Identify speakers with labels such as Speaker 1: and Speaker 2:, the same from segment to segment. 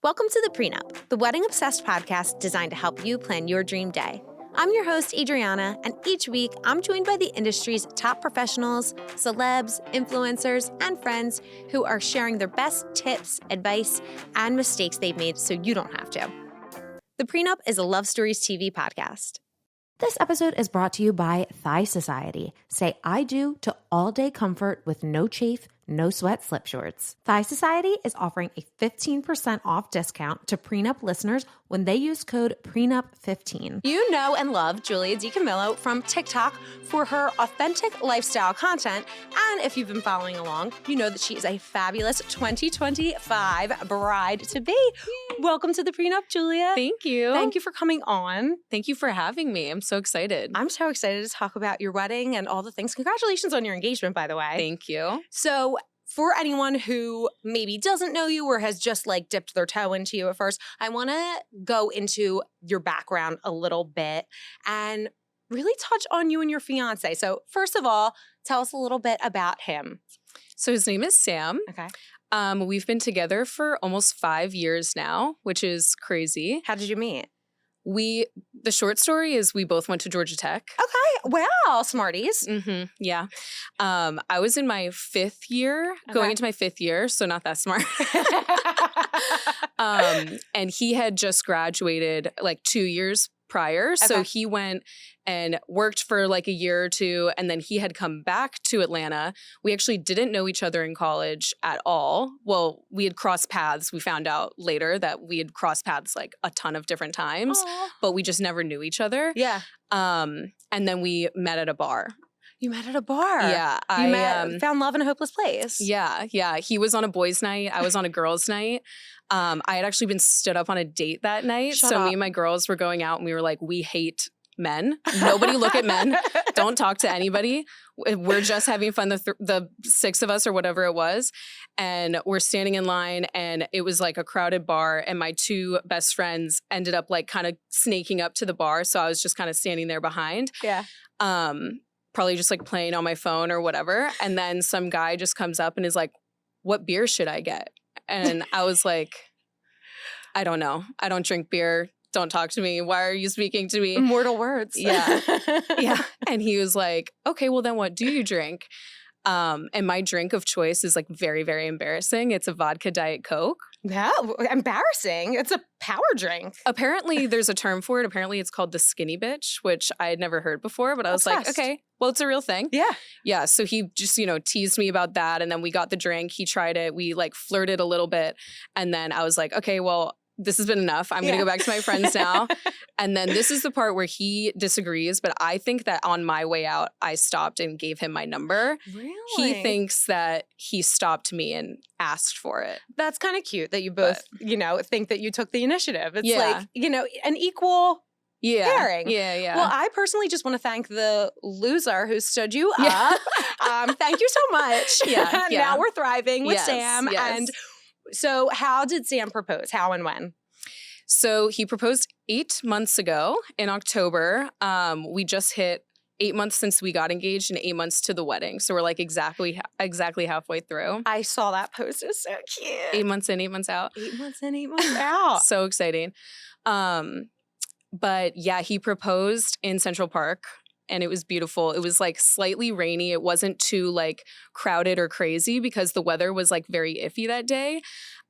Speaker 1: Welcome to the Pre Nup, the wedding obsessed podcast designed to help you plan your dream day. I'm your host, Adriana, and each week I'm joined by the industry's top professionals, celebs, influencers, and friends who are sharing their best tips, advice, and mistakes they've made so you don't have to. The Pre Nup is a Love Stories TV podcast. This episode is brought to you by Thigh Society. Say I do to all-day comfort with no chafe, no sweat slip shorts. Thigh Society is offering a 15% off discount to Prenup listeners when they use code PRENUP15. You know and love Julia DiCamillo from TikTok for her authentic lifestyle content. And if you've been following along, you know that she is a fabulous 2025 bride-to-be. Welcome to the Prenup, Julia.
Speaker 2: Thank you.
Speaker 1: Thank you for coming on.
Speaker 2: Thank you for having me. I'm so excited.
Speaker 1: I'm so excited to talk about your wedding and all the things. Congratulations on your engagement, by the way.
Speaker 2: Thank you.
Speaker 1: So for anyone who maybe doesn't know you or has just like dipped their toe into you at first, I want to go into your background a little bit and really touch on you and your fiance. So first of all, tell us a little bit about him.
Speaker 2: So his name is Sam.
Speaker 1: Okay.
Speaker 2: We've been together for almost 5 years now, which is crazy.
Speaker 1: How did you meet?
Speaker 2: The short story is we both went to Georgia Tech.
Speaker 1: Okay. Wow. Smarties.
Speaker 2: Mm-hmm. Yeah. I was in my 5th year, going into my 5th year, so not that smart. And he had just graduated like 2 years prior. So he went and worked for like a year or two, and then he had come back to Atlanta. We actually didn't know each other in college at all. Well, we had crossed paths. We found out later that we had crossed paths like a ton of different times, but we just never knew each other.
Speaker 1: Yeah.
Speaker 2: And then we met at a bar.
Speaker 1: You met at a bar.
Speaker 2: Yeah.
Speaker 1: Found love in a hopeless place.
Speaker 2: Yeah. Yeah. He was on a boys' night. I was on a girls' night. I had actually been stood up on a date that night.
Speaker 1: Shut up.
Speaker 2: Me and my girls were going out and we were like, we hate men. Nobody look at men. Don't talk to anybody. We're just having fun, the 6 of us or whatever it was. And we're standing in line and it was like a crowded bar and my 2 best friends ended up like kind of snaking up to the bar. So I was just kind of standing there behind.
Speaker 1: Yeah.
Speaker 2: Probably just like playing on my phone or whatever. And then some guy just comes up and is like, what beer should I get? And I was like, I don't know. I don't drink beer. Don't talk to me. Why are you speaking to me?
Speaker 1: Immortal words.
Speaker 2: Yeah. Yeah. And he was like, okay, well then what do you drink? And my drink of choice is like very, very embarrassing. It's a vodka Diet Coke.
Speaker 1: Yeah, embarrassing. It's a power drink.
Speaker 2: Apparently there's a term for it. Apparently it's called the skinny bitch, which I had never heard before, but I was like, okay, well, it's a real thing.
Speaker 1: Yeah.
Speaker 2: Yeah. So he just, teased me about that. And then we got the drink. He tried it. We like flirted a little bit. And then I was like, okay, well, this has been enough. I'm going to go back to my friends now. And then this is the part where he disagrees. But I think that on my way out, I stopped and gave him my number.
Speaker 1: Really?
Speaker 2: He thinks that he stopped me and asked for it.
Speaker 1: That's kind of cute that you both, think that you took the initiative. It's like, an equal pairing.
Speaker 2: Yeah, yeah.
Speaker 1: Well, I personally just want to thank the loser who stood you up. Thank you so much.
Speaker 2: Yeah.
Speaker 1: Now we're thriving with Sam.
Speaker 2: Yes.
Speaker 1: And so how did Sam propose? How and when?
Speaker 2: So he proposed 8 months ago in October. We just hit 8 months since we got engaged and 8 months to the wedding. So we're like exactly halfway through.
Speaker 1: I saw that post. It's so cute.
Speaker 2: 8 months in, 8 months out.
Speaker 1: 8 months in, 8 months out.
Speaker 2: So exciting. But yeah, he proposed in Central Park. And it was beautiful. It was like slightly rainy. It wasn't too like crowded or crazy because the weather was like very iffy that day.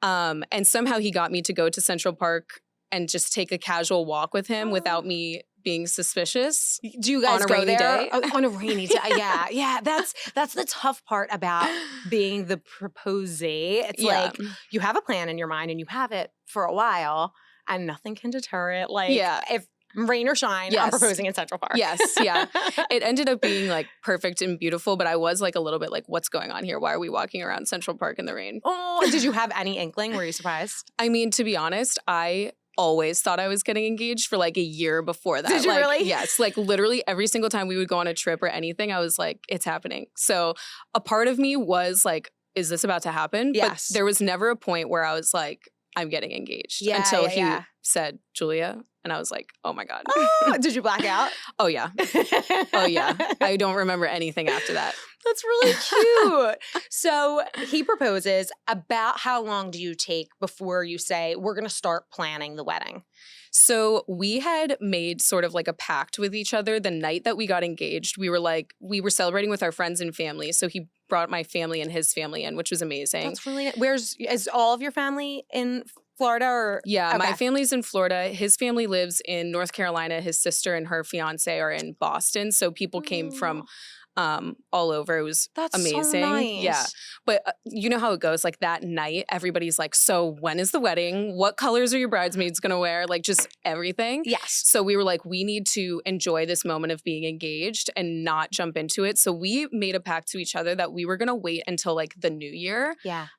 Speaker 2: And somehow he got me to go to Central Park and just take a casual walk with him without me being suspicious.
Speaker 1: Do you guys
Speaker 2: on a
Speaker 1: go
Speaker 2: rainy
Speaker 1: there?
Speaker 2: day?
Speaker 1: On a rainy day. Yeah. That's the tough part about being the proposee. It's like you have a plan in your mind and you have it for a while and nothing can deter it. Like if rain or shine, I'm proposing in Central Park.
Speaker 2: Yes, yeah. It ended up being like perfect and beautiful, but I was like a little bit like, what's going on here? Why are we walking around Central Park in the rain?
Speaker 1: Oh, did you have any inkling? Were you surprised?
Speaker 2: I mean, to be honest, I always thought I was getting engaged for like a year before that.
Speaker 1: Did you
Speaker 2: like,
Speaker 1: really?
Speaker 2: Yes. Like literally every single time we would go on a trip or anything, I was like, it's happening. So a part of me was like, is this about to happen?
Speaker 1: Yes.
Speaker 2: But there was never a point where I was like, I'm getting engaged until he said, Julia. And I was like, oh my God.
Speaker 1: Oh, did you black out?
Speaker 2: Oh, yeah. Oh, yeah. I don't remember anything after that.
Speaker 1: That's really cute. So he proposes. About how long do you take before you say, we're going to start planning the wedding?
Speaker 2: So we had made sort of like a pact with each other the night that we got engaged. We were celebrating with our friends and family. So he brought my family and his family in, which was amazing.
Speaker 1: That's really nice. Is all of your family in Florida or?
Speaker 2: Yeah,
Speaker 1: okay.
Speaker 2: My family's in Florida. His family lives in North Carolina. His sister and her fiance are in Boston. So people came from all over. It was amazing.
Speaker 1: So nice.
Speaker 2: Yeah. But you know how it goes. Like that night, everybody's like, so when is the wedding? What colors are your bridesmaids going to wear? Like just everything.
Speaker 1: Yes.
Speaker 2: So we were like, we need to enjoy this moment of being engaged and not jump into it. So we made a pact to each other that we were going to wait until like the new year.
Speaker 1: Yeah.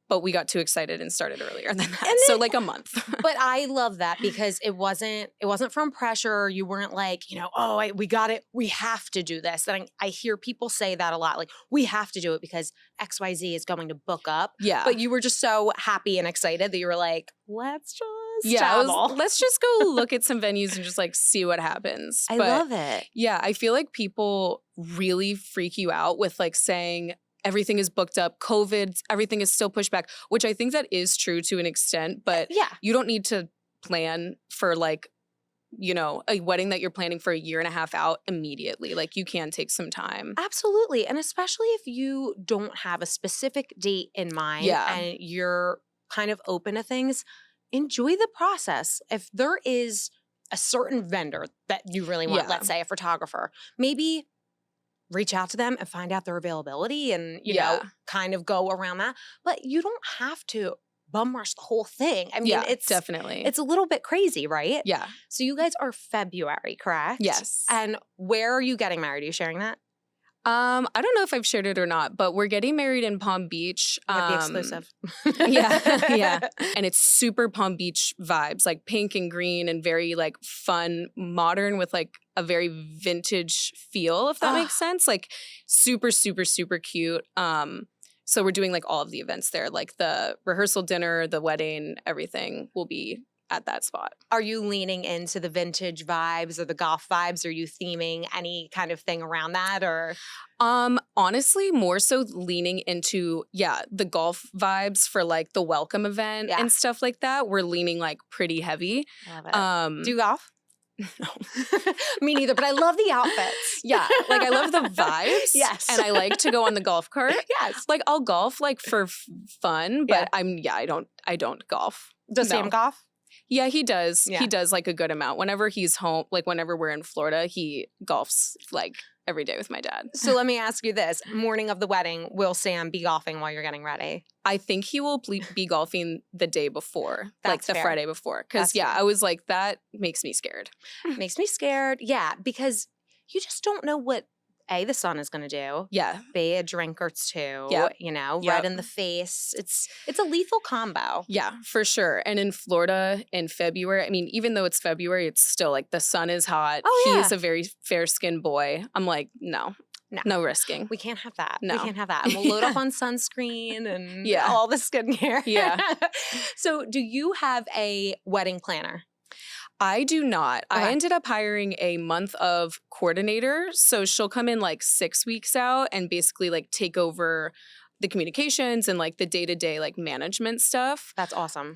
Speaker 2: But we got too excited and started earlier than that. So like a month.
Speaker 1: But I love that because it wasn't from pressure. You weren't like, we got it. We have to do this. And I hear people say that a lot. Like, we have to do it because XYZ is going to book up.
Speaker 2: Yeah.
Speaker 1: But you were just so happy and excited that you were like, let's just
Speaker 2: let's just go look at some venues and just like see what happens.
Speaker 1: I love it.
Speaker 2: Yeah. I feel like people really freak you out with like saying, everything is booked up, COVID, everything is still pushed back, which I think that is true to an extent, but you don't need to plan for like, a wedding that you're planning for a year and a half out immediately. Like you can take some time.
Speaker 1: Absolutely. And especially if you don't have a specific date in mind and you're kind of open to things, enjoy the process. If there is a certain vendor that you really want, let's say a photographer, maybe reach out to them and find out their availability and, kind of go around that. But you don't have to bum rush the whole thing. I mean, it's
Speaker 2: definitely.
Speaker 1: It's a little bit crazy, right?
Speaker 2: Yeah.
Speaker 1: So you guys are February, correct?
Speaker 2: Yes.
Speaker 1: And where are you getting married? Are you sharing that?
Speaker 2: I don't know if I've shared it or not, but we're getting married in Palm Beach.
Speaker 1: The exclusive.
Speaker 2: Yeah. And it's super Palm Beach vibes, like pink and green and very like fun, modern with like a very vintage feel, if that makes sense. Like super, super, super cute. So we're doing like all of the events there, like the rehearsal dinner, the wedding, everything will be at that spot.
Speaker 1: Are you leaning into the vintage vibes or the golf vibes? Are you theming any kind of thing around that or?
Speaker 2: Honestly, more so leaning into, the golf vibes for like the welcome event and stuff like that. We're leaning like pretty heavy.
Speaker 1: I love it. Do you golf? No. Me neither, but I love the outfits.
Speaker 2: Yeah, like I love the vibes.
Speaker 1: Yes.
Speaker 2: And I like to go on the golf cart.
Speaker 1: Yes.
Speaker 2: Like I'll golf like for fun, but I don't golf.
Speaker 1: Does Sam golf?
Speaker 2: Yeah, he does. Yeah. He does like a good amount. Whenever he's home, like whenever we're in Florida, he golfs like every day with my dad.
Speaker 1: So let me ask you this. Morning of the wedding, will Sam be golfing while you're getting ready?
Speaker 2: I think he will be golfing the day before, like the Friday before. Because I was like, that makes me scared.
Speaker 1: Makes me scared. Yeah, because you just don't know what the sun is going to do.
Speaker 2: Yeah.
Speaker 1: B, a drink or two, red in the face. It's a lethal combo.
Speaker 2: Yeah, for sure. And in Florida in February, I mean, even though it's February, it's still like the sun is hot.
Speaker 1: Oh, yeah.
Speaker 2: He's a very fair-skinned boy. I'm like, no risking.
Speaker 1: We can't have that.
Speaker 2: No.
Speaker 1: We can't have that. And we'll load up on sunscreen and all the skincare.
Speaker 2: Yeah.
Speaker 1: So do you have a wedding planner?
Speaker 2: I do not.
Speaker 1: Okay.
Speaker 2: I ended up hiring a month of coordinator. So she'll come in like 6 weeks out and basically like take over the communications and like the day-to-day like management stuff.
Speaker 1: That's awesome.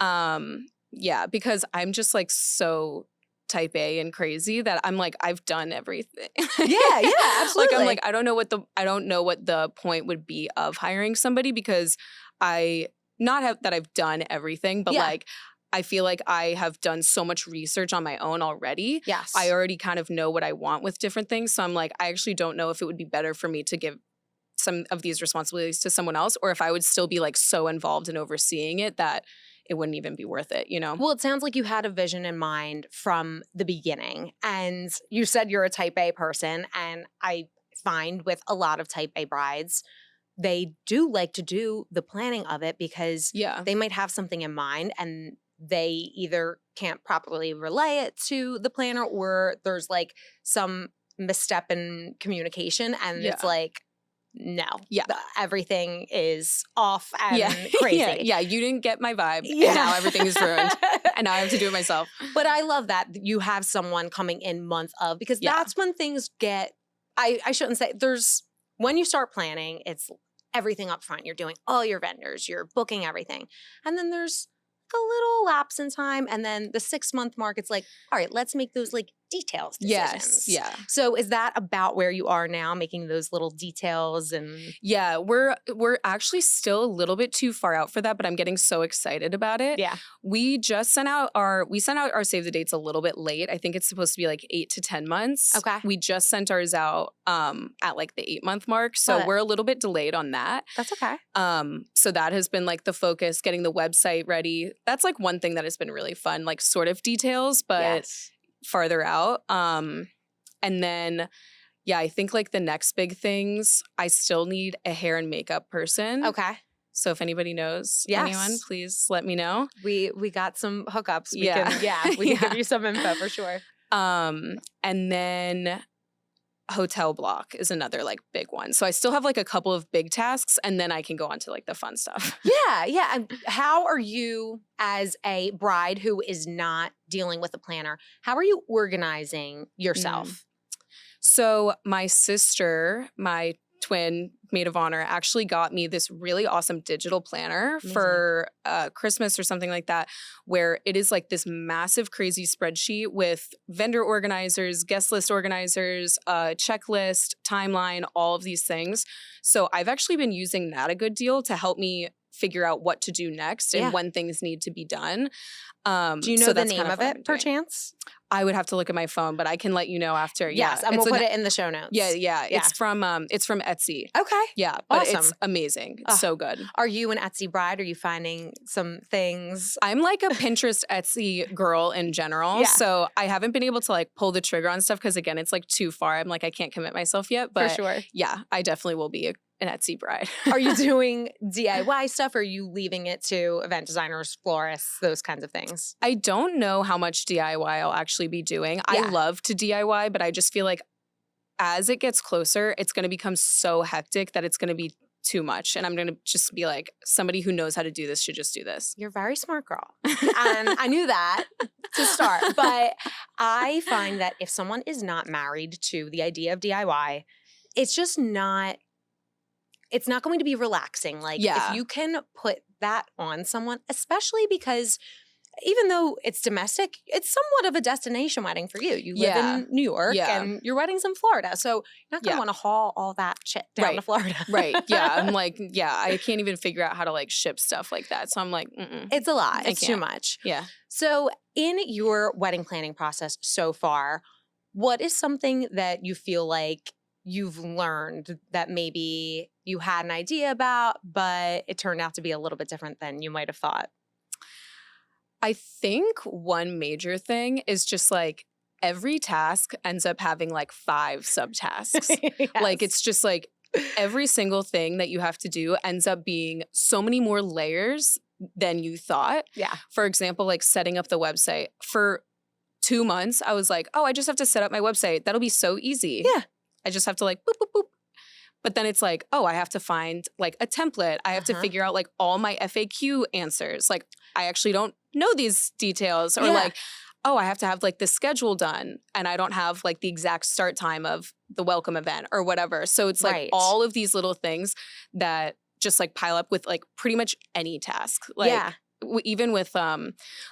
Speaker 2: Yeah, because I'm just like so type A and crazy that I'm like, I've done everything.
Speaker 1: Yeah, absolutely.
Speaker 2: Like I'm like, I don't know what the point would be of hiring somebody because I've done everything, but like I feel like I have done so much research on my own already.
Speaker 1: Yes.
Speaker 2: I already kind of know what I want with different things. So I'm like, I actually don't know if it would be better for me to give some of these responsibilities to someone else or if I would still be like so involved in overseeing it that it wouldn't even be worth it, Well,
Speaker 1: it sounds like you had a vision in mind from the beginning. And you said you're a type A person. And I find with a lot of type A brides, they do like to do the planning of it because they might have something in mind and they either can't properly relay it to the planner or there's like some misstep in communication and it's like, no, everything is off and crazy.
Speaker 2: Yeah, you didn't get my vibe and now everything is ruined and now I have to do it myself.
Speaker 1: But I love that you have someone coming in month of because that's when things get, I shouldn't say, there's when you start planning, it's everything up front. You're doing all your vendors, you're booking everything. And then there's a little lapse in time. And then the 6-month mark, it's like, all right, let's make those like details decisions.
Speaker 2: Yes. Yeah.
Speaker 1: So is that about where you are now, making those little details? And
Speaker 2: yeah, we're actually still a little bit too far out for that, but I'm getting so excited about it.
Speaker 1: yeah.
Speaker 2: We just sent out our save the dates a little bit late. I think it's supposed to be like 8 to 10 months.
Speaker 1: Okay.
Speaker 2: We just sent ours out at like the 8-month mark. So we're a little bit delayed on that.
Speaker 1: That's okay.
Speaker 2: So that has been like the focus, getting the website ready. That's like one thing that has been really fun, like sort of details, but
Speaker 1: Yes.
Speaker 2: farther out. And then, yeah, I think like the next big things, I still need a hair and makeup person.
Speaker 1: Okay.
Speaker 2: So if anybody knows
Speaker 1: Yes.
Speaker 2: anyone, please let me know.
Speaker 1: We got some hookups. We
Speaker 2: Yeah.
Speaker 1: can give you some info for sure.
Speaker 2: And then hotel block is another like big one. So I still have like a couple of big tasks, and then I can go on to like the fun stuff.
Speaker 1: Yeah, yeah. And how are you, as a bride who is not dealing with a planner, how are you organizing yourself?
Speaker 2: So my sister, my twin maid of honor, actually got me this really awesome digital planner for Christmas or something like that, where it is like this massive, crazy spreadsheet with vendor organizers, guest list organizers, checklist, timeline, all of these things. So I've actually been using that a good deal to help me figure out what to do next and when things need to be done.
Speaker 1: Do you know the name of it, perchance?
Speaker 2: I would have to look at my phone, but I can let you know after.
Speaker 1: Yes, and we'll put it in the show notes.
Speaker 2: Yeah. It's from Etsy.
Speaker 1: Okay.
Speaker 2: Yeah, but
Speaker 1: Awesome.
Speaker 2: it's amazing. It's so good.
Speaker 1: Are you an Etsy bride? Are you finding some things?
Speaker 2: I'm like a Pinterest Etsy girl in general.
Speaker 1: Yeah.
Speaker 2: So I haven't been able to like pull the trigger on stuff because again, it's like too far. I'm like, I can't commit myself yet. But
Speaker 1: For sure.
Speaker 2: yeah, I definitely will be an Etsy bride.
Speaker 1: Are you doing DIY stuff, or are you leaving it to event designers, florists, those kinds of things?
Speaker 2: I don't know how much DIY I'll actually be doing. I love to DIY, but I just feel like as it gets closer, it's going to become so hectic that it's going to be too much. And I'm going to just be like, somebody who knows how to do this should just do this.
Speaker 1: You're a very smart girl. And I knew that to start. But I find that if someone is not married to the idea of DIY, it's just not, it's not going to be relaxing. Like if you can put that on someone, especially because even though it's domestic, it's somewhat of a destination wedding for you. You live in New York and your wedding's in Florida. So you're not going to want to haul all that shit down to Florida.
Speaker 2: Right. Yeah. I'm like, I can't even figure out how to like ship stuff like that. So I'm like,
Speaker 1: it's a lot. It's too much.
Speaker 2: Yeah.
Speaker 1: So in your wedding planning process so far, what is something that you feel like you've learned that maybe you had an idea about, but it turned out to be a little bit different than you might have thought?
Speaker 2: I think one major thing is just like every task ends up having like 5 subtasks.
Speaker 1: Yes.
Speaker 2: Like it's just like every single thing that you have to do ends up being so many more layers than you thought.
Speaker 1: Yeah.
Speaker 2: For example, like setting up the website. For 2 months, I was like, oh, I just have to set up my website. That'll be so easy.
Speaker 1: Yeah.
Speaker 2: I just have to like boop, boop, boop. But then it's like, oh, I have to find like a template. I have to figure out like all my FAQ answers. Like I actually don't know these details. Or like, oh, I have to have like the schedule done and I don't have like the exact start time of the welcome event or whatever. So it's like all of these little things that just like pile up with like pretty much any task. Like even with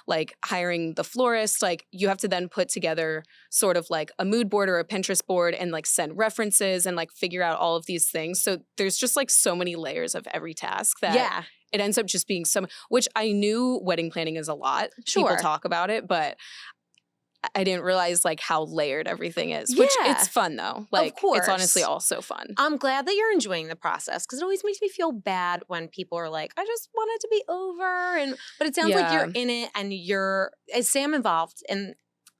Speaker 2: like hiring the florist, like you have to then put together sort of like a mood board or a Pinterest board and like send references and like figure out all of these things. So there's just like so many layers of every task that it ends up just being some, which I knew wedding planning is a lot. People talk about it, but I didn't realize like how layered everything is, which it's fun though. Like it's honestly also fun. I'm
Speaker 1: glad that you're enjoying the process because it always makes me feel bad when people are like, I just want it to be over. But it sounds like you're in it and is Sam involved in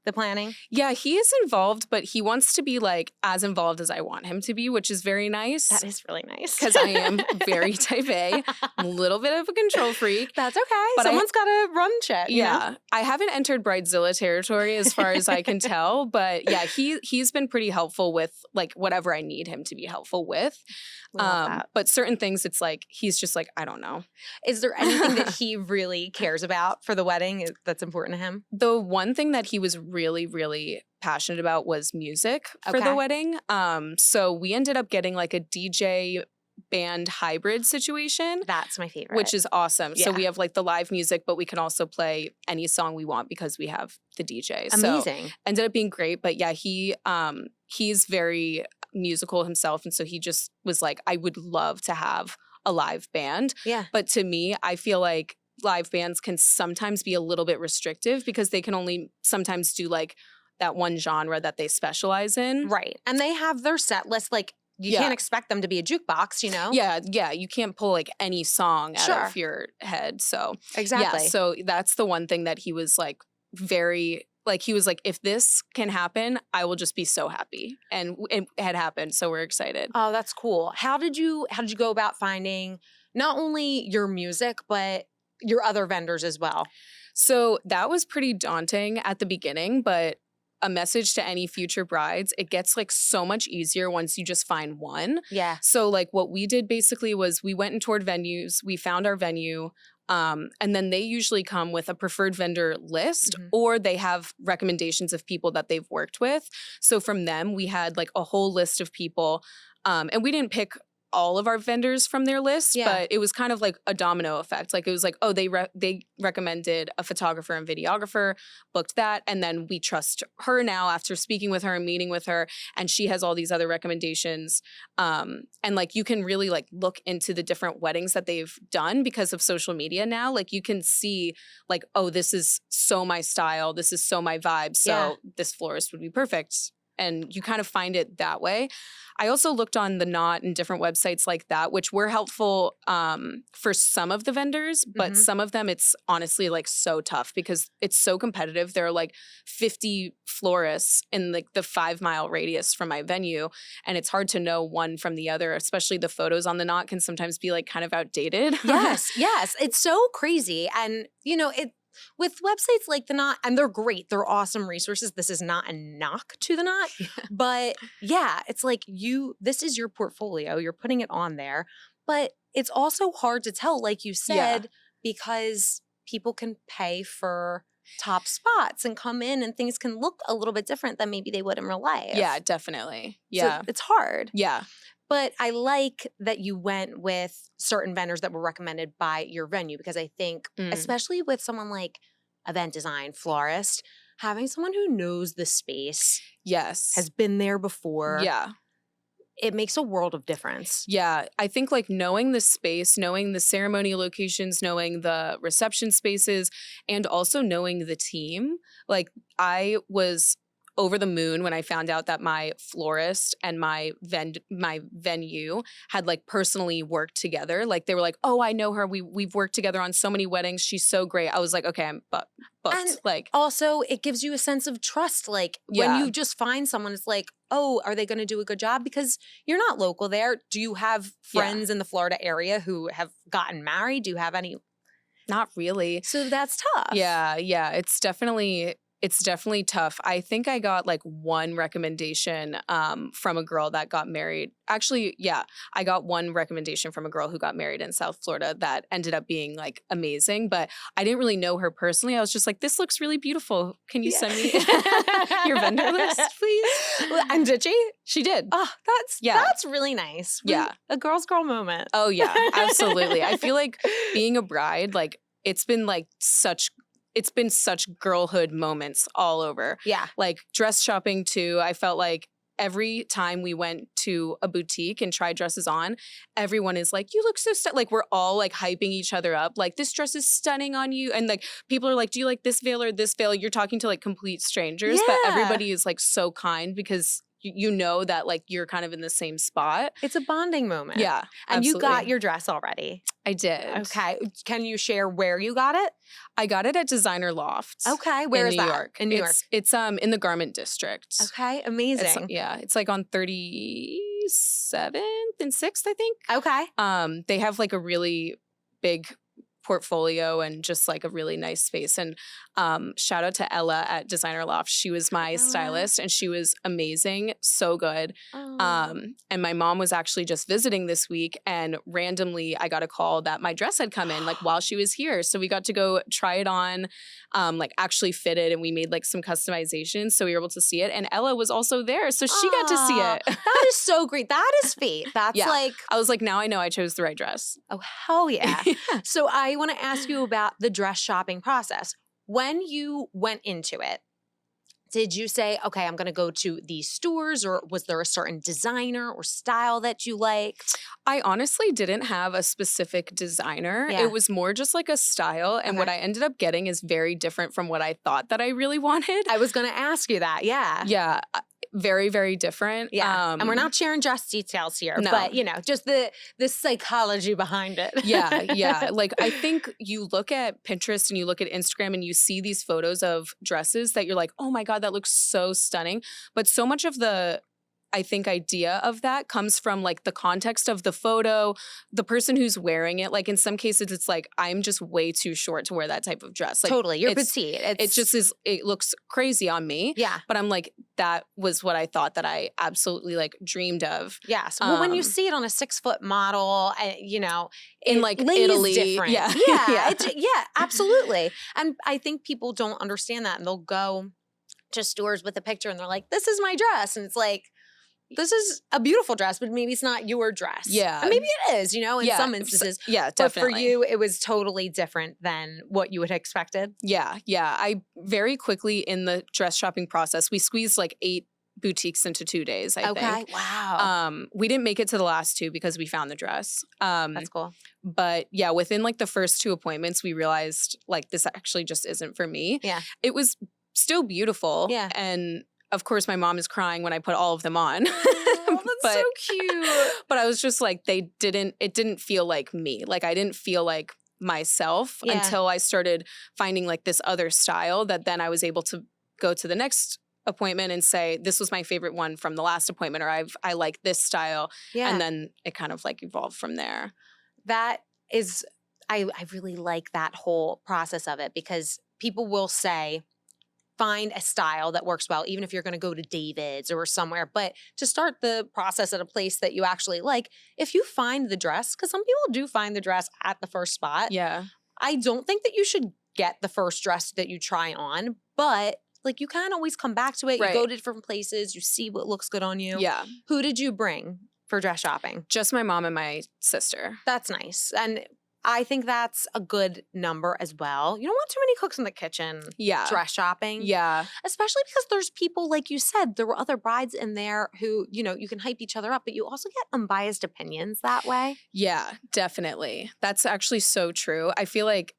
Speaker 1: the planning? Yeah, he is involved, but he wants to be like as involved as I want him to be, which is very nice. That is really nice. Because I am very type A, a little bit of a control freak. That's okay. But someone's got to run shit. Yeah. I haven't entered Bridezilla territory as far as I can tell, but yeah, he's been pretty helpful with like whatever I need him to be helpful with. But certain things, it's like, he's just like, I don't know. Is there anything that he really cares about for the wedding that's important to him? The one thing that he was
Speaker 2: really, really passionate about was music for the wedding. So we ended up getting like a DJ band hybrid situation.
Speaker 1: That's my favorite.
Speaker 2: Which is awesome.
Speaker 1: Yeah.
Speaker 2: So we have like the live music, but we can also play any song we want because we have the DJ.
Speaker 1: Amazing.
Speaker 2: So ended up being great. But yeah, he's very musical himself. And so he just was like, I would love to have a live band.
Speaker 1: Yeah.
Speaker 2: But to me, I feel like live bands can sometimes be a little bit restrictive because they can only sometimes do like that one genre that they specialize in.
Speaker 1: Right. And they have their set list. Like, you can't expect them to be a jukebox, you know?
Speaker 2: Yeah. You can't pull like any song out of your head. So
Speaker 1: exactly.
Speaker 2: Yeah, so that's the one thing that he was like very, like he was like, if this can happen, I will just be so happy. And it had happened. So we're excited.
Speaker 1: Oh, that's cool. How did you go about finding not only your music, but your other vendors as well?
Speaker 2: So that was pretty daunting at the beginning, but a message to any future brides, it gets like so much easier once you just find one.
Speaker 1: Yeah.
Speaker 2: So like what we did basically was we went and toured venues, we found our venue, and then they usually come with a preferred vendor list or they have recommendations of people that they've worked with. So from them, we had like a whole list of people, and we didn't pick all of our vendors from their list, but it was kind of like a domino effect. Like it was like, oh, they recommended a photographer and videographer, booked that, and then we trust her now after speaking with her and meeting with her, and she has all these other recommendations. And like you can really like look into the different weddings that they've done because of social media now. Like you can see like, oh, this is so my style, this is so my vibe, so this florist would be perfect. And you kind of find it that way. I also looked on The Knot and different websites like that, which were helpful for some of the vendors, but some of them it's honestly like so tough because it's so competitive. There are like 50 florists in like the 5-mile radius from my venue, and it's hard to know one from the other, especially the photos on The Knot can sometimes be like kind of outdated.
Speaker 1: Yes. It's so crazy. And, you know, with websites like The Knot, and they're great, they're awesome resources. This is not a knock to The Knot, but yeah, it's like this is your portfolio, you're putting it on there, but it's also hard to tell, like you said, because people can pay for top spots and come in and things can look a little bit different than maybe they would in real life.
Speaker 2: Yeah, definitely. Yeah.
Speaker 1: So it's hard.
Speaker 2: Yeah.
Speaker 1: But I like that you went with certain vendors that were recommended by your venue because I think, especially with someone like event design, florist, having someone who knows the space, has been there before, it makes a world of difference.
Speaker 2: Yeah, I think like knowing the space, knowing the ceremony locations, knowing the reception spaces, and also knowing the team. Like I was over the moon when I found out that my florist and my venue had like personally worked together. Like they were like, oh, I know her. We've worked together on so many weddings. She's so great. I was like, okay, I'm booked.
Speaker 1: And
Speaker 2: like
Speaker 1: also it gives you a sense of trust. Like when you just find someone, it's like, oh, are they going to do a good job? Because you're not local there. Do you have friends in the Florida area who have gotten married? Do you have any?
Speaker 2: Not really.
Speaker 1: So that's tough.
Speaker 2: Yeah. It's definitely tough. I think I got like one recommendation from a girl that got married. Actually, I got one recommendation from a girl who got married in South Florida that ended up being like amazing, but I didn't really know her personally. I was just like, this looks really beautiful. Can you send me your vendor list, please?
Speaker 1: And did she?
Speaker 2: She did.
Speaker 1: Oh, that's really nice. A girl's girl moment.
Speaker 2: Oh yeah, absolutely. I feel like being a bride, like it's been such girlhood moments all over.
Speaker 1: Yeah.
Speaker 2: Like dress shopping too. I felt like every time we went to a boutique and tried dresses on, everyone is like, you look so like we're all like hyping each other up. Like this dress is stunning on you. And like people are like, do you like this veil or this veil? You're talking to like complete strangers, but everybody is like so kind because you know that like you're kind of in the same spot.
Speaker 1: It's a bonding moment.
Speaker 2: Yeah.
Speaker 1: And
Speaker 2: absolutely.
Speaker 1: you got your dress already.
Speaker 2: I did.
Speaker 1: Okay. Can you share where you got it?
Speaker 2: I got it at Designer Lofts.
Speaker 1: Okay. Where is
Speaker 2: New
Speaker 1: that?
Speaker 2: York.
Speaker 1: In New York.
Speaker 2: It's in the Garment District.
Speaker 1: Okay. Amazing.
Speaker 2: It's like on 37th and 6th, I think.
Speaker 1: Okay.
Speaker 2: They have like a really big portfolio and just like a really nice space. And shout out to Ella at Designer Loft. She was my stylist and she was amazing. So good. And my mom was actually just visiting this week and randomly I got a call that my dress had come in like while she was here. So we got to go try it on, like actually fit it, and we made like some customizations so we were able to see it. And Ella was also there. So she got to see it.
Speaker 1: That is so great. That is fate. That's like,
Speaker 2: I was like, now I know I chose the right dress.
Speaker 1: oh, hell yeah. So I want to ask you about the dress shopping process. When you went into it, did you say, okay, I'm going to go to these stores, or was there a certain designer or style that you liked?
Speaker 2: I honestly didn't have a specific designer.
Speaker 1: Yeah.
Speaker 2: It was more just like a style. And what I ended up getting is very different from what I thought that I really wanted.
Speaker 1: I was going to ask you that. Yeah.
Speaker 2: Yeah. Very, very different.
Speaker 1: Yeah. And we're not sharing dress details here,
Speaker 2: No.
Speaker 1: but, you know, just the psychology behind it.
Speaker 2: Yeah. Like, I think you look at Pinterest and you look at Instagram and you see these photos of dresses that you're like, oh my God, that looks so stunning. But so much of the, I think, idea of that comes from like the context of the photo, the person who's wearing it. Like in some cases, it's like, I'm just way too short to wear that type of dress. Like,
Speaker 1: totally. You're petite.
Speaker 2: It just is, it looks crazy on me.
Speaker 1: Yeah.
Speaker 2: But I'm like, that was what I thought that I absolutely like dreamed of.
Speaker 1: Yes. Well, when you see it on a 6-foot model, you know,
Speaker 2: in like Italy.
Speaker 1: Different.
Speaker 2: Yeah.
Speaker 1: Yeah, absolutely. And I think people don't understand that, and they'll go to stores with a picture and they're like, this is my dress. And it's like, this is a beautiful dress, but maybe it's not your dress.
Speaker 2: Yeah.
Speaker 1: And maybe it is, you know, in some instances.
Speaker 2: Yeah, definitely.
Speaker 1: But for you, it was totally different than what you had expected.
Speaker 2: Yeah. I very quickly in the dress shopping process, we squeezed like 8 boutiques into 2 days, I think.
Speaker 1: Wow.
Speaker 2: We didn't make it to the last 2 because we found the dress.
Speaker 1: That's cool.
Speaker 2: But yeah, within like the first 2 appointments, we realized like this actually just isn't for me.
Speaker 1: Yeah.
Speaker 2: It was still beautiful.
Speaker 1: Yeah.
Speaker 2: And of course, my mom is crying when I put all of them on.
Speaker 1: Oh, that's so cute.
Speaker 2: But I was just like, it didn't feel like me. Like I didn't feel like myself until I started finding like this other style that then I was able to go to the next appointment and say, this was my favorite one from the last appointment, or I like this style.
Speaker 1: Yeah.
Speaker 2: And then it kind of like evolved from there.
Speaker 1: That is, I really like that whole process of it, because people will say, find a style that works well, even if you're going to go to David's or somewhere. But to start the process at a place that you actually like, if you find the dress, because some people do find the dress at the first spot.
Speaker 2: Yeah.
Speaker 1: I don't think that you should get the first dress that you try on, but like you can always come back to it.
Speaker 2: Right.
Speaker 1: You go to different places, you see what looks good on you.
Speaker 2: Yeah.
Speaker 1: Who did you bring for dress shopping?
Speaker 2: Just my mom and my sister.
Speaker 1: That's nice. And I think that's a good number as well. You don't want too many cooks in the kitchen.
Speaker 2: Yeah.
Speaker 1: Dress shopping.
Speaker 2: Yeah.
Speaker 1: Especially because there's people, like you said, there were other brides in there who, you know, you can hype each other up, but you also get unbiased opinions that way.
Speaker 2: Yeah, definitely. That's actually so true. I feel like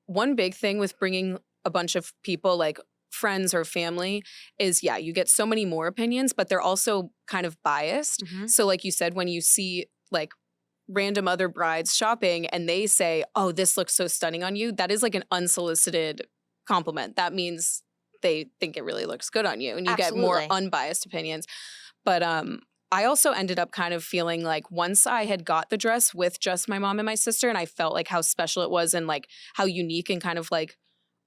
Speaker 2: one big thing with bringing a bunch of people, like friends or family, is you get so many more opinions, but they're also kind of biased.
Speaker 1: Mm-hmm.
Speaker 2: So like you said, when you see like random other brides shopping and they say, oh, this looks so stunning on you, that is like an unsolicited compliment. That means they think it really looks good on you, and you get more unbiased opinions. But I also ended up kind of feeling like once I had got the dress with just my mom and my sister, and I felt like how special it was and like how unique and kind of like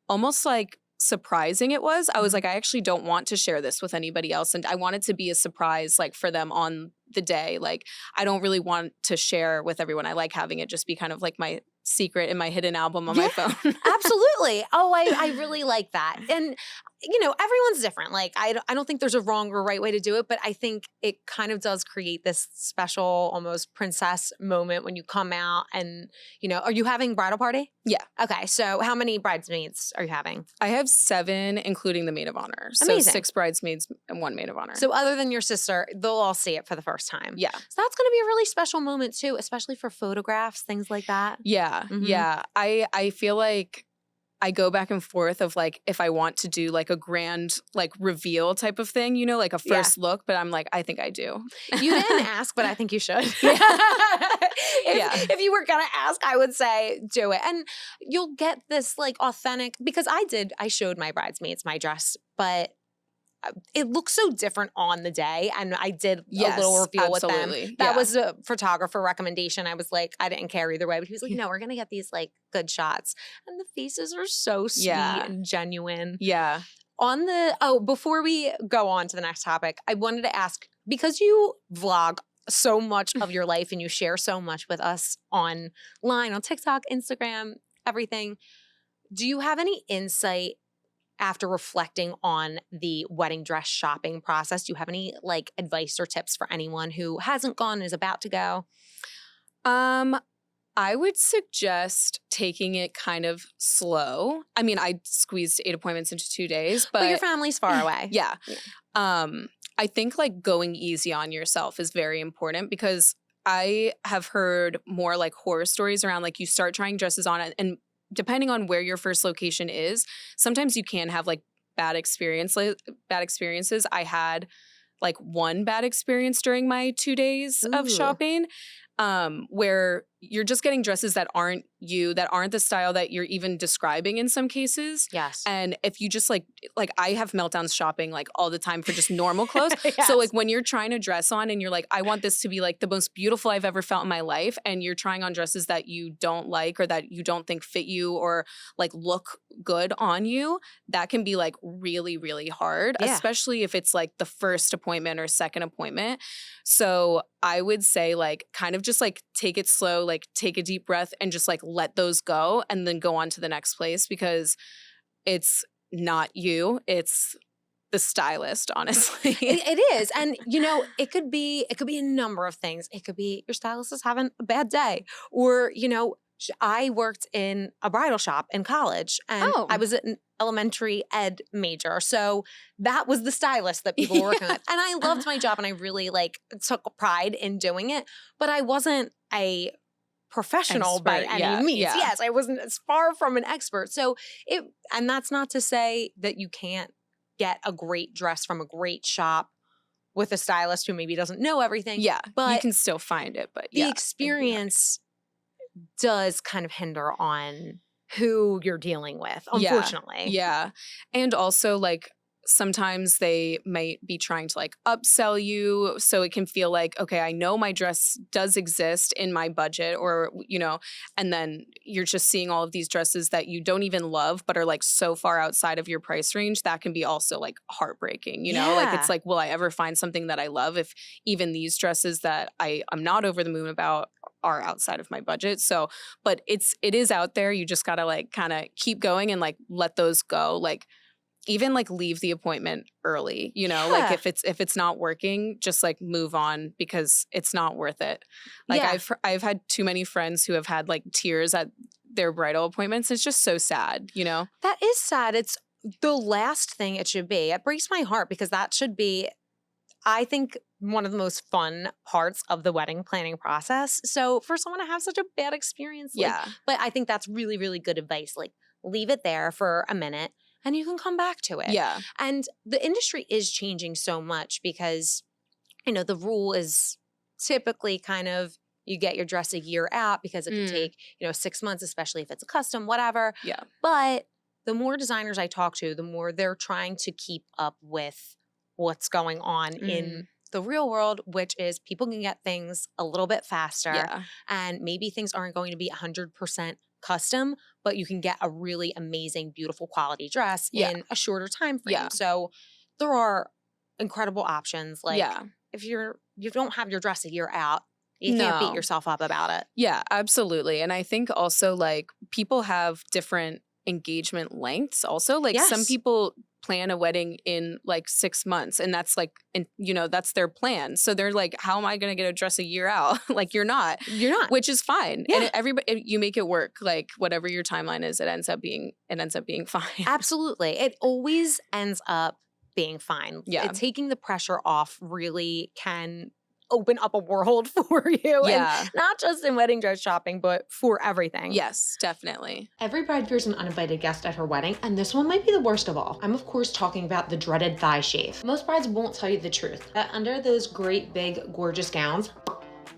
Speaker 2: almost like surprising it was, I was like, I actually don't want to share this with anybody else. And I want it to be a surprise like for them on the day. Like I don't really want to share with everyone. I like having it just be kind of like my secret in my hidden album on my phone.
Speaker 1: Absolutely. Oh, I really like that. And, you know, everyone's different. Like, I don't think there's a wrong or right way to do it, but I think it kind of does create this special, almost princess moment when you come out and, you know, are you having bridal party?
Speaker 2: Yeah.
Speaker 1: Okay. So how many bridesmaids are you having?
Speaker 2: I have 7, including the maid of honor.
Speaker 1: Amazing.
Speaker 2: So 6 bridesmaids and 1 maid of honor.
Speaker 1: So other than your sister, they'll all see it for the first time.
Speaker 2: Yeah.
Speaker 1: So that's going to be a really special moment too, especially for photographs, things like that.
Speaker 2: Yeah.
Speaker 1: Mm-hmm.
Speaker 2: Yeah. I feel like I go back and forth of like if I want to do like a grand like reveal type of thing, you know, like a first look, but I'm like, I think I do. You
Speaker 1: didn't ask, but I think you should.
Speaker 2: If
Speaker 1: you were going to ask, I would say do it. And you'll get this like authentic, because I showed my bridesmaids my dress, but it looks so different on the day. And I did a little reveal with them. That was a photographer recommendation. I was like, I didn't care either way, but he was like, no, we're going to get these like good shots. And the faces are so sweet and genuine.
Speaker 2: Yeah.
Speaker 1: Before we go on to the next topic, I wanted to ask, because you vlog so much of your life and you share so much with us online, on TikTok, Instagram, everything, do you have any insight after reflecting on the wedding dress shopping process? Do you have any like advice or tips for anyone who hasn't gone and is about to go?
Speaker 2: I would suggest taking it kind of slow. I mean, I squeezed 8 appointments into 2 days, but
Speaker 1: your family's far away.
Speaker 2: Yeah. I think like going easy on yourself is very important, because I have heard more like horror stories around like you start trying dresses on and depending on where your first location is, sometimes you can have like bad experiences. I had like one bad experience during my 2 days of shopping, where you're just getting dresses that aren't the style that you're even describing in some cases.
Speaker 1: Yes.
Speaker 2: And if you just like I have meltdowns shopping like all the time for just normal clothes. Yes. So like when you're trying to dress on and you're like, I want this to be like the most beautiful I've ever felt in my life, and you're trying on dresses that you don't like or that you don't think fit you or like look good on you, that can be like really, really hard, especially if it's like the first appointment or second appointment. So I would say like kind of just like take it slow, like take a deep breath and just like let those go and then go on to the next place, because it's not you, it's the stylist, honestly.
Speaker 1: It is. And you know, it could be a number of things. It could be your stylist is having a bad day, or you know, I worked in a bridal shop in college, and I was an elementary ed major. So that was the stylist that people were working with. And I loved my job and I really like took pride in doing it, but I wasn't a professional by any means. Yeah. Yes, I wasn't as far from an expert. So and that's not to say that you can't get a great dress from a great shop with a stylist who maybe doesn't know everything.
Speaker 2: Yeah,
Speaker 1: but
Speaker 2: you can still find it, but
Speaker 1: the experience does kind of hinder on who you're dealing with, unfortunately.
Speaker 2: Yeah. And also like sometimes they might be trying to like upsell you. So it can feel like, okay, I know my dress does exist in my budget, or, you know, and then you're just seeing all of these dresses that you don't even love, but are like so far outside of your price range. That can be also like heartbreaking, you know, like it's like, will I ever find something that I love if even these dresses that I'm not over the moon about are outside of my budget? So, but it is out there. You just got to like kind of keep going and like let those go. Like even like leave the appointment early, you know, like if it's not working, just like move on, because it's not worth it. Like I've had too many friends who have had like tears at their bridal appointments. It's just so sad, you know?
Speaker 1: That is sad. It's the last thing it should be. It breaks my heart, because that should be, I think, one of the most fun parts of the wedding planning process. So for someone to have such a bad experience, but I think that's really, really good advice. Like leave it there for a minute and you can come back to it. Yeah. And the industry is changing so much, because, you know, the rule is typically kind of you get your dress a year out, because it can take, you know, 6 months, especially if it's a custom, whatever. Yeah. But the more designers I talk to, the more they're trying to keep up with what's going on in the real world, which is people can get things a little bit faster. Yeah. And maybe things aren't going to be 100% custom, but you can get a really amazing, beautiful quality dress in a shorter time frame. Yeah. So there are incredible options. Like if you don't have your dress a year out, you can't beat yourself up about it.
Speaker 2: Yeah, absolutely. And I think also like people have different engagement lengths also. Like some people plan a wedding in like 6 months, and that's like, and you know, that's their plan. So they're like, how am I going to get a dress a year out? Like you're not, which is fine. Yeah. And everybody, you make it work. Like whatever your timeline is, it ends up being fine. Absolutely.
Speaker 1: It always ends up being fine. Yeah. Taking the pressure off really can open up a world for you. Yeah. And not just in wedding dress shopping, but for everything.
Speaker 2: Yes, definitely.
Speaker 1: Every bride fears an uninvited guest at her wedding, and this one might be the worst of all. I'm of course talking about the dreaded thigh shave. Most brides won't tell you the truth, that under those great big gorgeous gowns,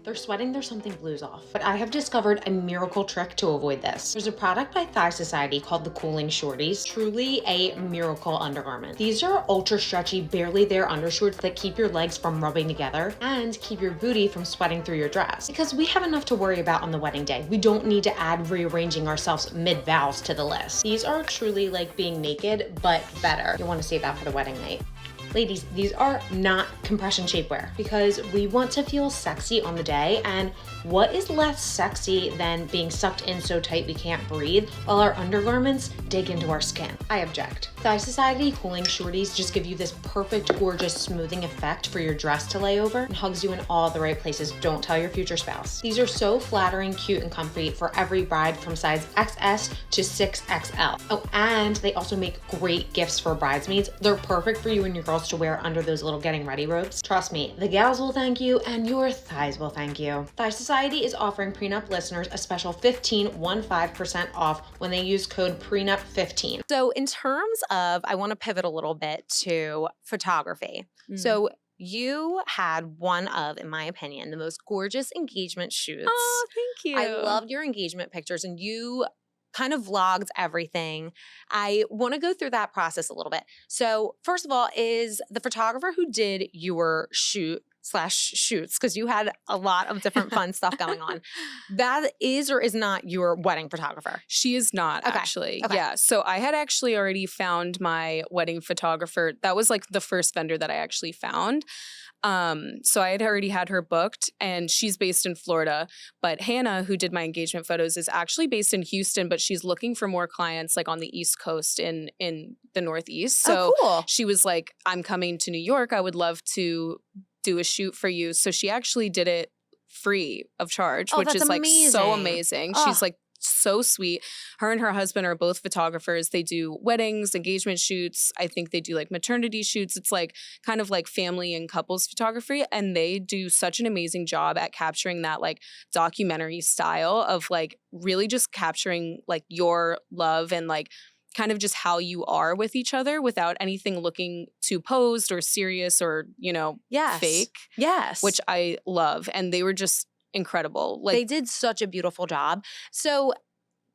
Speaker 1: they're sweating their something blues off. But I have discovered a miracle trick to avoid this. There's a product by Thigh Society called the Cooling Shorties. Truly a miracle undergarment. These are ultra stretchy, barely there undershorts that keep your legs from rubbing together and keep your booty from sweating through your dress. Because we have enough to worry about on the wedding day. We don't need to add rearranging ourselves mid-vows to the list. These are truly like being naked, but better. You'll want to save that for the wedding night. Ladies, these are not compression shapewear because we want to feel sexy on the day, and what is less sexy than being sucked in so tight we can't breathe while our undergarments dig into our skin? I object. Thigh Society Cooling Shorties just give you this perfect, gorgeous smoothing effect for your dress to lay over and hugs you in all the right places. Don't tell your future spouse. These are so flattering, cute, and comfy for every bride from size XS to 6XL. Oh, and they also make great gifts for bridesmaids. They're perfect for you and your girls to wear under those little getting ready robes. Trust me, the gals will thank you and your thighs will thank you. Thigh Society is offering Pre Nup listeners a special 15% off when they use code PRENUP15. So in terms of, I want to pivot a little bit to photography. So you had one of, in my opinion, the most gorgeous engagement shoots.
Speaker 2: Oh, thank you.
Speaker 1: I loved your engagement pictures, and you kind of vlogged everything. I want to go through that process a little bit. So first of all, is the photographer who did your shoots, because you had a lot of different fun stuff going on, that is or is not your wedding photographer?
Speaker 2: She is not, actually. Okay. Yeah. So I had actually already found my wedding photographer. That was like the first vendor that I actually found. So I had already had her booked, and she's based in Florida. But Hannah, who did my engagement photos, is actually based in Houston, but she's looking for more clients like on the East Coast in the Northeast. So
Speaker 1: cool.
Speaker 2: She was like, I'm coming to New York. I would love to do a shoot for you. So she actually did it free of charge, which is like so amazing. She's like so sweet. Her and her husband are both photographers. They do weddings, engagement shoots. I think they do like maternity shoots. It's like kind of like family and couples photography. And they do such an amazing job at capturing that like documentary style of like really just capturing like your love and like kind of just how you are with each other without anything looking too posed or serious or, you know, fake.
Speaker 1: Yes.
Speaker 2: Which I love. And they were just incredible. Like,
Speaker 1: they did such a beautiful job. So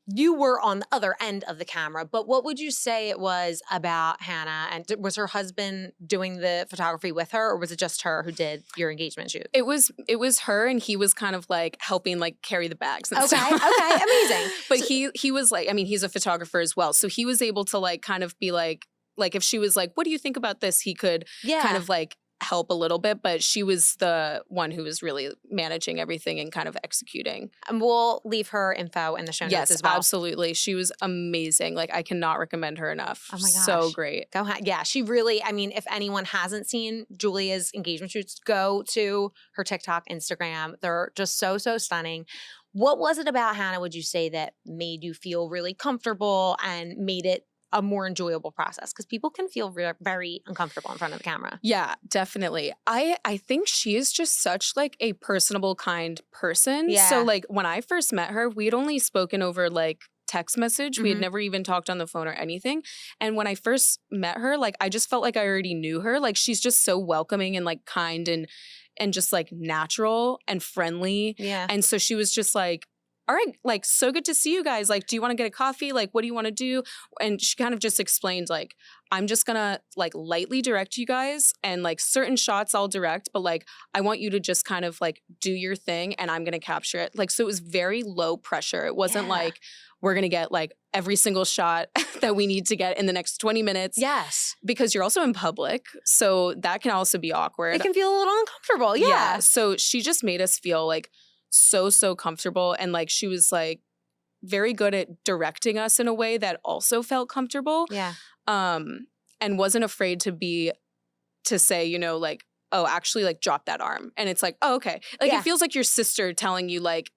Speaker 1: you were on the other end of the camera, but what would you say it was about Hannah? And was her husband doing the photography with her, or was it just her who did your engagement shoot?
Speaker 2: It was her, and he was kind of like helping like carry the bags and stuff.
Speaker 1: Okay, amazing.
Speaker 2: But so, he was like, I mean, he's a photographer as well. So he was able to like kind of be like if she was like, what do you think about this? He could kind of like help a little bit, but she was the one who was really managing everything and kind of executing.
Speaker 1: And we'll leave her info in the show notes as well.
Speaker 2: Yes, absolutely. She was amazing. Like, I cannot recommend her enough.
Speaker 1: Oh my gosh.
Speaker 2: So great.
Speaker 1: Go ahead. Yeah, she really, I mean, if anyone hasn't seen Julia's engagement shoots, go to her TikTok, Instagram. They're just so stunning. What was it about Hannah, would you say, that made you feel really comfortable and made it a more enjoyable process? Because people can feel very uncomfortable in front of the camera.
Speaker 2: Yeah, definitely. I think she is just such like a personable, kind person.
Speaker 1: Yeah.
Speaker 2: So like when I first met her, we'd only spoken over like text message. We had never even talked on the phone or anything. And when I first met her, like I just felt like I already knew her. Like she's just so welcoming and like kind and just like natural and friendly.
Speaker 1: Yeah.
Speaker 2: And so she was just like, all right, like, so good to see you guys. Like, do you want to get a coffee? Like, what do you want to do? And she kind of just explained, like, I'm just going to, like, lightly direct you guys. And, like, certain shots I'll direct. But, like, I want you to just kind of, like, do your thing. And I'm going to capture it. Like, so it was very low pressure. It wasn't like, we're going to get, like, every single shot that we need to get in the next 20 minutes.
Speaker 1: Yes.
Speaker 2: Because you're also in public. So that can also be awkward.
Speaker 1: It can feel a little uncomfortable. Yeah.
Speaker 2: So she just made us feel, like, so comfortable, and like she was like very good at directing us in a way that also felt comfortable.
Speaker 1: Yeah.
Speaker 2: And wasn't afraid to say, you know, like, oh, actually like drop that arm. And it's like, oh, okay. Like it feels like your sister telling you like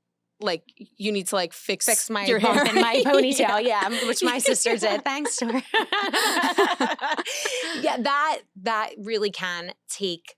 Speaker 2: you need to like fix
Speaker 1: my
Speaker 2: your
Speaker 1: bump
Speaker 2: hair
Speaker 1: in my ponytail. Yeah, which my sister did. Thanks to her. Yeah, that really can take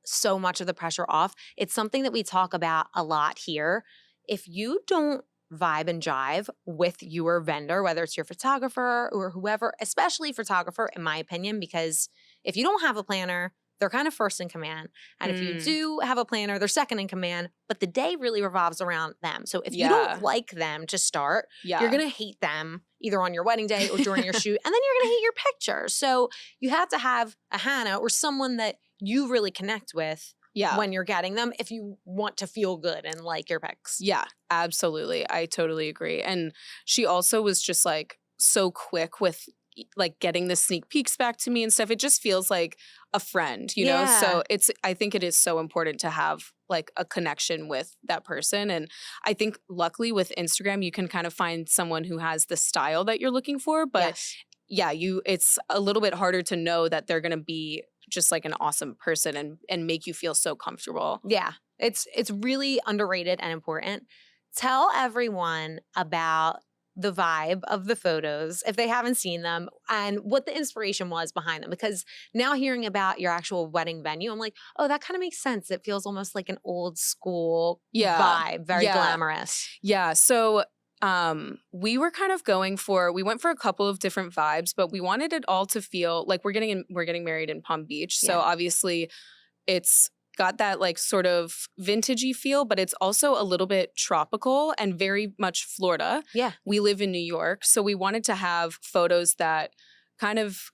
Speaker 1: so much of the pressure off. It's something that we talk about a lot here. If you don't vibe and jive with your vendor, whether it's your photographer or whoever, especially photographer, in my opinion, because if you don't have a planner, they're kind of first in command. And if you do have a planner, they're second in command, but the day really revolves around them. So if you don't like them to start, you're going to hate them either on your wedding day or during your shoot, and then you're going to hate your picture. So you have to have a Hannah or someone that you really connect with when you're getting them if you want to feel good and like your pics.
Speaker 2: Yeah, absolutely. I totally agree. And she also was just like so quick with like getting the sneak peeks back to me and stuff. It just feels like a friend, you know? So I think it is so important to have like a connection with that person. And I think luckily with Instagram, you can kind of find someone who has the style that you're looking for. But it's a little bit harder to know that they're going to be just like an awesome person and make you feel so comfortable.
Speaker 1: Yeah. It's really underrated and important. Tell everyone about the vibe of the photos if they haven't seen them and what the inspiration was behind them, because now hearing about your actual wedding venue, I'm like, oh, that kind of makes sense. It feels almost like an old school vibe, very glamorous.
Speaker 2: Yeah. So we were kind of we went for a couple of different vibes, but we wanted it all to feel like we're getting married in Palm Beach. So obviously it's got that like sort of vintagey feel, but it's also a little bit tropical and very much Florida.
Speaker 1: Yeah.
Speaker 2: We live in New York. So we wanted to have photos that kind of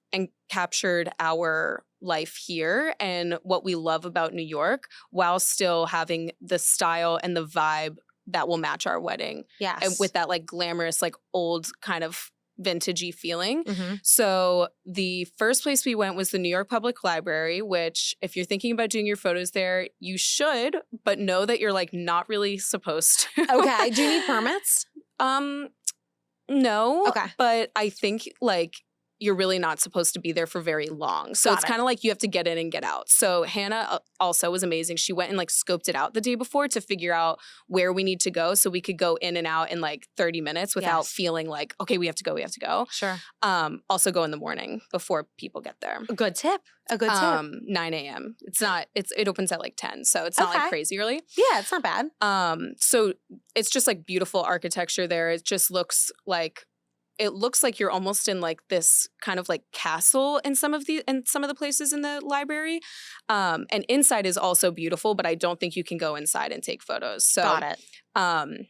Speaker 2: captured our life here and what we love about New York while still having the style and the vibe that will match our wedding.
Speaker 1: Yes.
Speaker 2: And with that like glamorous, like old kind of vintagey feeling. So the first place we went was the New York Public Library, which if you're thinking about doing your photos there, you should, but know that you're like not really supposed to.
Speaker 1: Okay. Do you need permits?
Speaker 2: No.
Speaker 1: Okay.
Speaker 2: But I think like you're really not supposed to be there for very long. So it's kind of like you have to get in and get out. So Hannah also was amazing. She went and like scoped it out the day before to figure out where we need to go so we could go in and out in like 30 minutes without feeling like, okay, we have to go.
Speaker 1: Sure.
Speaker 2: Also go in the morning before people get there.
Speaker 1: A good tip.
Speaker 2: 9 a.m. It opens at like 10. So it's not like crazy early.
Speaker 1: Yeah, it's not bad.
Speaker 2: So it's just like beautiful architecture there. It just looks like you're almost in like this kind of like castle in some of the places in the library. And inside is also beautiful, but I don't think you can go inside and take photos. So
Speaker 1: got it.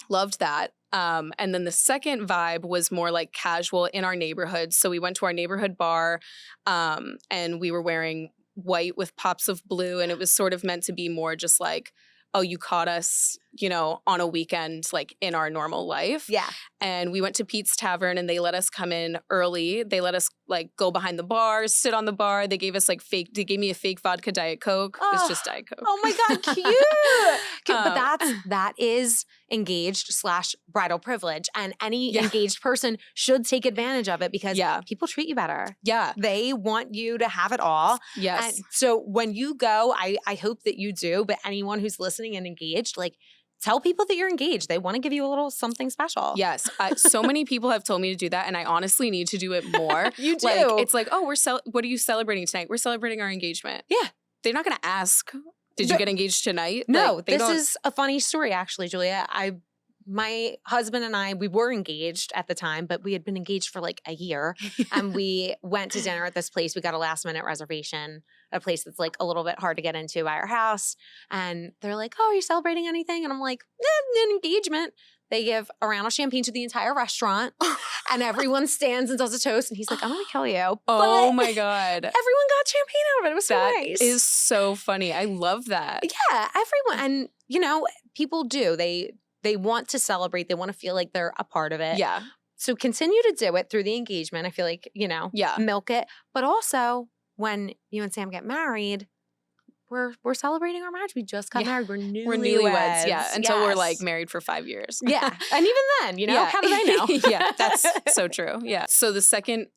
Speaker 2: Loved that. And then the second vibe was more like casual in our neighborhood. So we went to our neighborhood bar and we were wearing white with pops of blue. And it was sort of meant to be more just like, oh, you caught us, you know, on a weekend, like in our normal life.
Speaker 1: Yeah.
Speaker 2: And we went to Pete's Tavern and they let us come in early. They let us like go behind the bar, sit on the bar. They gave us like they gave me a fake vodka Diet Coke. It's just Diet Coke.
Speaker 1: Oh my God, cute. But that is engaged / bridal privilege. And any engaged person should take advantage of it because people treat you better.
Speaker 2: Yeah.
Speaker 1: They want you to have it all.
Speaker 2: Yes.
Speaker 1: And so when you go, I hope that you do, but anyone who's listening and engaged, like, tell people that you're engaged. They want to give you a little something special.
Speaker 2: Yes. So many people have told me to do that, and I honestly need to do it more.
Speaker 1: You do.
Speaker 2: Like, it's like, oh, what are you celebrating tonight? We're celebrating our engagement.
Speaker 1: Yeah.
Speaker 2: They're not going to ask, did you get engaged tonight?
Speaker 1: No,
Speaker 2: like,
Speaker 1: this is a funny story, actually, Julia. My husband and I, we were engaged at the time, but we had been engaged for like a year. And we went to dinner at this place. We got a last minute reservation, a place that's like a little bit hard to get into by our house. And they're like, oh, are you celebrating anything? And I'm like, an engagement. They give a round of champagne to the entire restaurant and everyone stands and does a toast. And he's like, I'm going to kill you.
Speaker 2: Oh my God.
Speaker 1: Everyone got champagne out of it. It was so nice.
Speaker 2: That is so funny. I love that.
Speaker 1: Yeah, everyone. And, you know, people do. They want to celebrate. They want to feel like they're a part of it.
Speaker 2: Yeah.
Speaker 1: So continue to do it through the engagement. I feel like, you know, milk it. But also when you and Sam get married, we're celebrating our marriage. We just got married. We're newlyweds.
Speaker 2: Yeah. Until we're like married for 5 years.
Speaker 1: Yeah. And even then, you know, how did I know?
Speaker 2: Yeah. That's so true. Yeah. So the second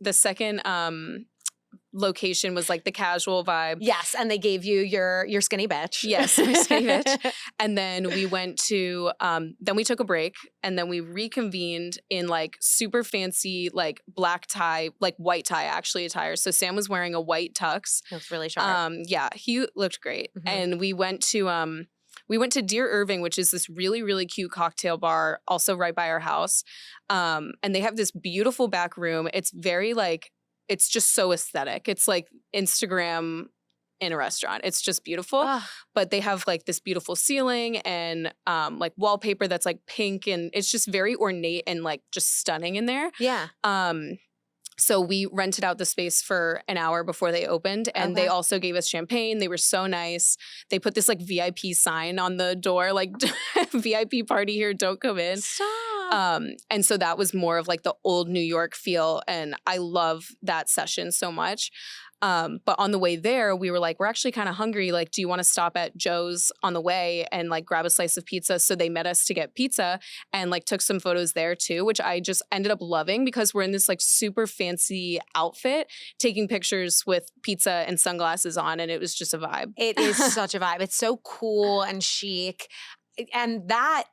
Speaker 2: location was like the casual vibe.
Speaker 1: Yes, and they gave you your skinny bitch.
Speaker 2: Yes, my skinny bitch. And then we went to, then we took a break and then we reconvened in like super fancy like black tie, like white tie actually attire. So Sam was wearing a white tux.
Speaker 1: Looks really sharp.
Speaker 2: Yeah, he looked great. Mm-hmm. And we went to Dear Irving, which is this really, really cute cocktail bar also right by our house. And they have this beautiful back room. It's very like, it's just so aesthetic. It's like Instagram in a restaurant. It's just beautiful.
Speaker 1: Ugh.
Speaker 2: But they have like this beautiful ceiling and like wallpaper that's like pink, and it's just very ornate and like just stunning in there.
Speaker 1: Yeah.
Speaker 2: So we rented out the space for an hour before they opened, and they also gave us champagne. They were so nice. They put this like VIP sign on the door, like VIP party here, don't come in.
Speaker 1: Stop.
Speaker 2: And so that was more of like the old New York feel, and I love that session so much. But on the way there, we were like, we're actually kind of hungry. Like, do you want to stop at Joe's on the way and like grab a slice of pizza? So they met us to get pizza and like took some photos there too, which I just ended up loving because we're in this like super fancy outfit, taking pictures with pizza and sunglasses on. And it was just a vibe.
Speaker 1: It is such a vibe. It's so cool and chic. And that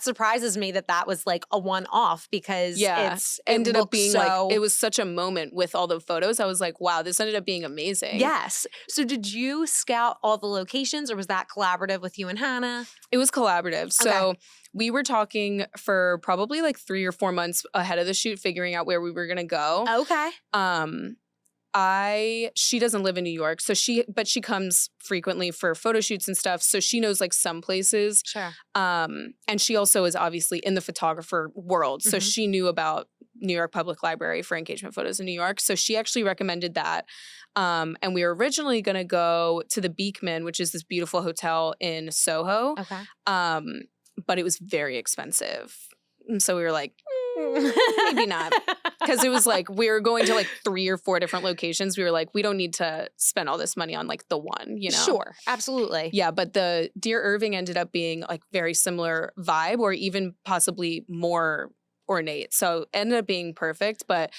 Speaker 1: surprises me that was like a one-off because it
Speaker 2: ended up being
Speaker 1: so...
Speaker 2: like, it was such a moment with all the photos. I was like, wow, this ended up being amazing.
Speaker 1: Yes. So did you scout all the locations or was that collaborative with you and Hannah?
Speaker 2: It was collaborative. So we were talking for probably like 3 or 4 months ahead of the shoot, figuring out where we were going to go.
Speaker 1: Okay.
Speaker 2: She doesn't live in New York, but she comes frequently for photo shoots and stuff. So she knows like some places.
Speaker 1: Sure.
Speaker 2: And she also is obviously in the photographer world. So she knew about New York Public Library for engagement photos in New York. So she actually recommended that. And we were originally going to go to the Beekman, which is this beautiful hotel in Soho.
Speaker 1: Okay.
Speaker 2: But it was very expensive. And so we were like, maybe not. Because it was like, we were going to like 3 or 4 different locations. We were like, we don't need to spend all this money on like the one, you know?
Speaker 1: Sure. Absolutely.
Speaker 2: Yeah. But the Dear Irving ended up being like very similar vibe or even possibly more ornate. So it ended up being perfect. But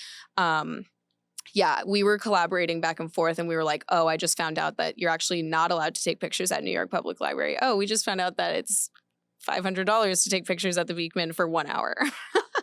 Speaker 2: yeah, we were collaborating back and forth and we were like, oh, I just found out that you're actually not allowed to take pictures at New York Public Library. Oh, we just found out that it's $500 to take pictures at the Beekman for 1 hour.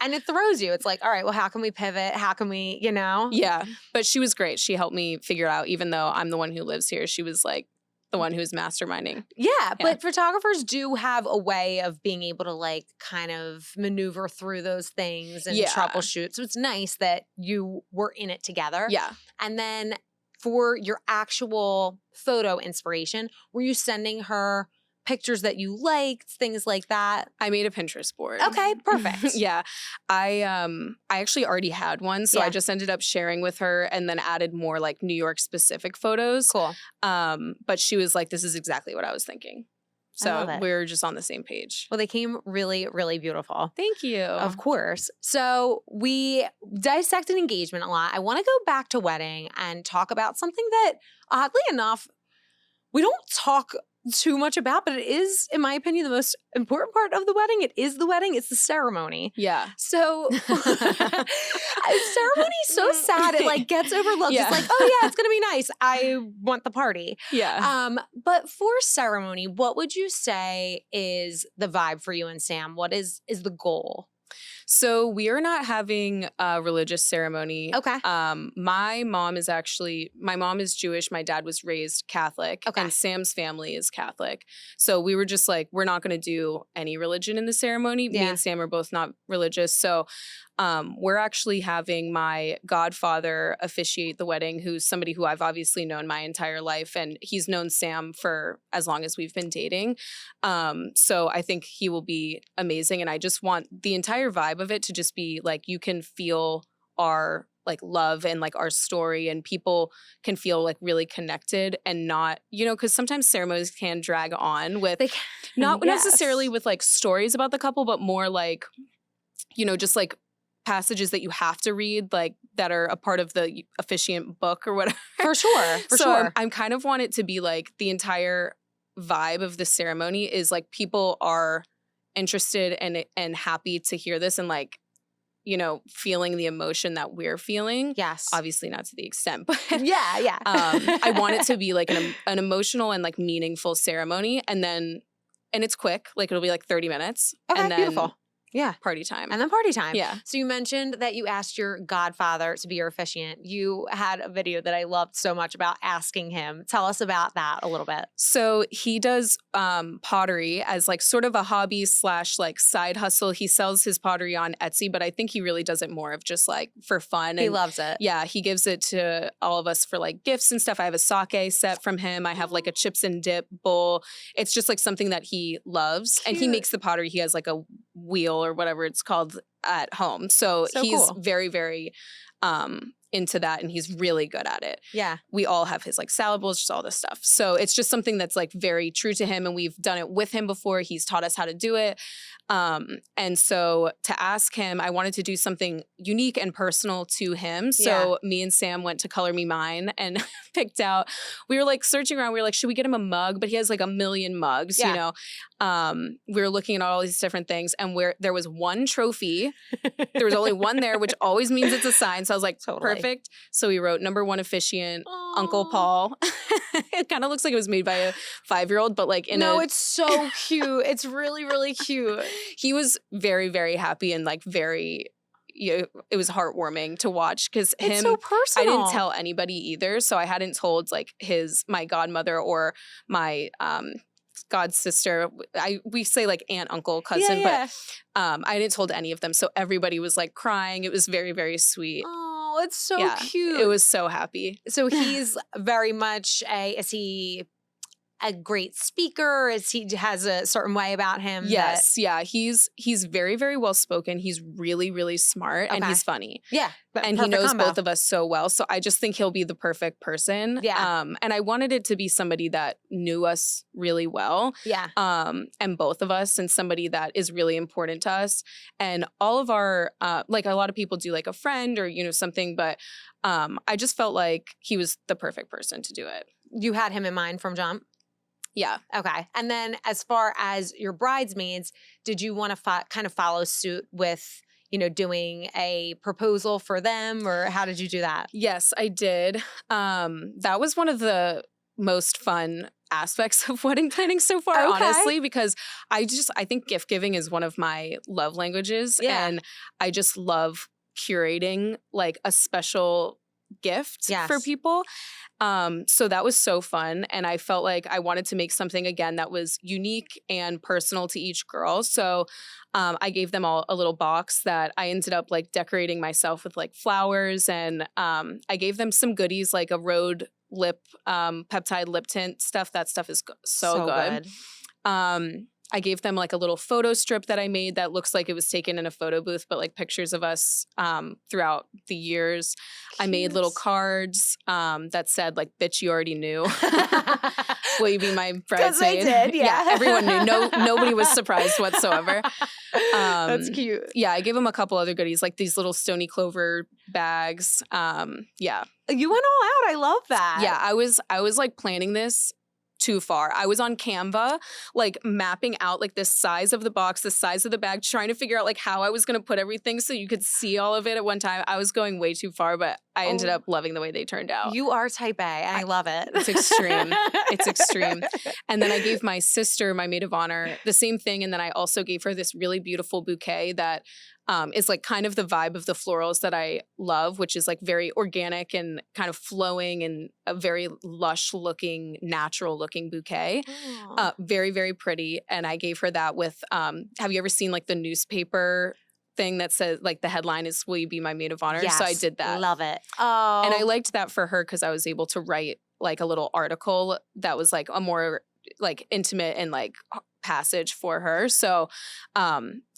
Speaker 1: And it throws you. It's like, all right, well, how can we pivot? How can we, you know?
Speaker 2: Yeah. But she was great. She helped me figure it out. Even though I'm the one who lives here, she was like the one who's masterminding.
Speaker 1: Yeah. But photographers do have a way of being able to like kind of maneuver through those things and troubleshoot. So it's nice that you were in it together.
Speaker 2: Yeah.
Speaker 1: And then for your actual photo inspiration, were you sending her pictures that you liked, things like that?
Speaker 2: I made a Pinterest board.
Speaker 1: Okay, perfect.
Speaker 2: Yeah. I actually already had one, so I just ended up sharing with her and then added more like New York specific photos.
Speaker 1: Cool.
Speaker 2: But she was like, this is exactly what I was thinking. So we're just on the same page.
Speaker 1: Well, they came really, really beautiful.
Speaker 2: Thank you.
Speaker 1: Of course. So we dissected engagement a lot. I want to go back to wedding and talk about something that, oddly enough, we don't talk too much about, but it is, in my opinion, the most important part of the wedding. It is the wedding. It's the ceremony.
Speaker 2: Yeah.
Speaker 1: So ceremony is so sad. It like gets overlooked.
Speaker 2: Yeah.
Speaker 1: It's like, oh yeah, it's going to be nice. I want the party.
Speaker 2: Yeah.
Speaker 1: But for ceremony, what would you say is the vibe for you and Sam? What is the goal?
Speaker 2: So we are not having a religious ceremony.
Speaker 1: Okay.
Speaker 2: My mom is Jewish. My dad was raised Catholic.
Speaker 1: Okay.
Speaker 2: And Sam's family is Catholic. So we were just like, we're not going to do any religion in the ceremony. Me and Sam are both not religious. So we're actually having my godfather officiate the wedding, who's somebody who I've obviously known my entire life. And he's known Sam for as long as we've been dating. So I think he will be amazing. And I just want the entire vibe of it to just be like, you can feel our like love and like our story, and people can feel like really connected and not, you know, because sometimes ceremonies can drag on with not necessarily with like stories about the couple, but more like, you know, just like passages that you have to read, like that are a part of the officiant book or whatever.
Speaker 1: For sure. For sure.
Speaker 2: I'm kind of want it to be like the entire vibe of the ceremony is like people are interested and happy to hear this and like, you know, feeling the emotion that we're feeling.
Speaker 1: Yes.
Speaker 2: Obviously not to the extent, but
Speaker 1: yeah.
Speaker 2: I want it to be like an emotional and like meaningful ceremony. And it's quick, like it'll be like 30 minutes.
Speaker 1: Okay,
Speaker 2: and then
Speaker 1: beautiful. Yeah.
Speaker 2: party time.
Speaker 1: And then party time.
Speaker 2: Yeah.
Speaker 1: So you mentioned that you asked your godfather to be your officiant. You had a video that I loved so much about asking him. Tell us about that a little bit.
Speaker 2: So he does pottery as like sort of a hobby / like side hustle. He sells his pottery on Etsy, but I think he really does it more of just like for fun.
Speaker 1: He loves it.
Speaker 2: Yeah, he gives it to all of us for like gifts and stuff. I have a sake set from him. I have like a chips and dip bowl. It's just like something that he loves.
Speaker 1: Cute.
Speaker 2: And he makes the pottery. He has like a wheel or whatever it's called at home. So he's
Speaker 1: cool.
Speaker 2: very, very into that, and he's really good at it.
Speaker 1: Yeah.
Speaker 2: We all have his like salad bowls, just all this stuff. So it's just something that's like very true to him, and we've done it with him before. He's taught us how to do it. And so to ask him, I wanted to do something unique and personal to him. So me and Sam went to Color Me Mine and picked out, we were like searching around. We were like, should we get him a mug? But he has like a million mugs, you know? We were looking at all these different things, and where there was one trophy, there was only one there, which always means it's a sign. So I was like, perfect. So we wrote number 1 officiant,
Speaker 1: Aww.
Speaker 2: Uncle Paul. It kind of looks like it was made by a 5-year-old, but like
Speaker 1: it's so cute. It's really, really cute.
Speaker 2: He was very, very happy and like very, it was heartwarming to watch because
Speaker 1: it's so personal.
Speaker 2: I didn't tell anybody either. So I hadn't told like my godmother or my god sister. We say like aunt, uncle, cousin, but I didn't told any of them. So everybody was like crying. It was very, very sweet.
Speaker 1: Oh, it's so cute.
Speaker 2: It was so happy.
Speaker 1: So he's very much is he a great speaker? Is he has a certain way about him?
Speaker 2: Yes. Yeah. He's very, very well spoken. He's really, really smart and he's funny.
Speaker 1: Yeah.
Speaker 2: And he knows both of us so well. So I just think he'll be the perfect person.
Speaker 1: Yeah.
Speaker 2: And I wanted it to be somebody that knew us really well.
Speaker 1: Yeah.
Speaker 2: And both of us, and somebody that is really important to us. And all of our, like a lot of people do like a friend or, something, but I just felt like he was the perfect person to do it.
Speaker 1: You had him in mind from jump?
Speaker 2: Yeah.
Speaker 1: Okay. And then as far as your bridesmaids, did you want to kind of follow suit with, doing a proposal for them, or how did you do that?
Speaker 2: Yes, I did. That was one of the most fun aspects of wedding planning so far, honestly, because I think gift giving is one of my love languages. Yeah. And I just love curating like a special gift for people. So that was so fun. And I felt like I wanted to make something again that was unique and personal to each girl. So I gave them all a little box that I ended up like decorating myself with like flowers. And I gave them some goodies like a Rhode lip, peptide lip tint stuff. That stuff is so good. I gave them like a little photo strip that I made that looks like it was taken in a photo booth, but like pictures of us throughout the years. Cute. I made little cards that said like, bitch, you already knew. Will you be my bridesmaid?
Speaker 1: Because they did, yeah.
Speaker 2: Everyone knew. Nobody was surprised whatsoever.
Speaker 1: That's cute.
Speaker 2: Yeah, I gave them a couple other goodies, like these little Stony Clover bags. Yeah.
Speaker 1: You went all out. I love that.
Speaker 2: Yeah, I was like planning this too far. I was on Canva, like mapping out like the size of the box, the size of the bag, trying to figure out like how I was going to put everything so you could see all of it at one time. I was going way too far, but I ended up loving the way they turned out.
Speaker 1: You are type A. I love it.
Speaker 2: It's extreme. It's extreme. And then I gave my sister, my maid of honor, the same thing. And then I also gave her this really beautiful bouquet that is like kind of the vibe of the florals that I love, which is like very organic and kind of flowing and a very lush looking, natural looking bouquet. Very, very pretty. And I gave her that with, have you ever seen like the newspaper thing that says like the headline is, will you be my maid of honor?
Speaker 1: Yes,
Speaker 2: so I did that.
Speaker 1: Love it. Oh.
Speaker 2: And I liked that for her because I was able to write like a little article that was like a more like intimate and like passage for her. So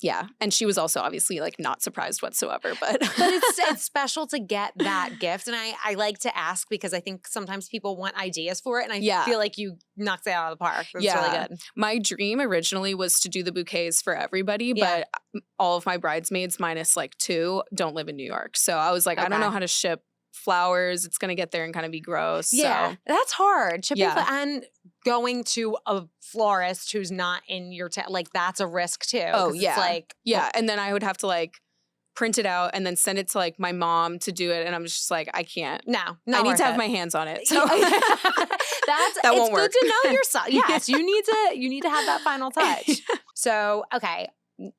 Speaker 2: yeah. And she was also obviously like not surprised whatsoever, but
Speaker 1: it's special to get that gift. And I like to ask because I think sometimes people want ideas for it. And I feel like you knocked it out of the park. That's really good.
Speaker 2: My dream originally was to do the bouquets for everybody, but all of my bridesmaids minus like 2 don't live in New York. So I was like, I don't know how to ship flowers. It's going to get there and kind of be gross.
Speaker 1: Yeah,
Speaker 2: so.
Speaker 1: That's hard. Shipping and going to a florist who's not in your town, like that's a risk too.
Speaker 2: Oh yeah.
Speaker 1: It's like,
Speaker 2: and then I would have to like print it out and then send it to like my mom to do it. And I'm just like, I can't.
Speaker 1: No,
Speaker 2: I need to have my hands on it. So
Speaker 1: that won't work. It's good to know yourself. Yes, you need to have that final touch. So, okay.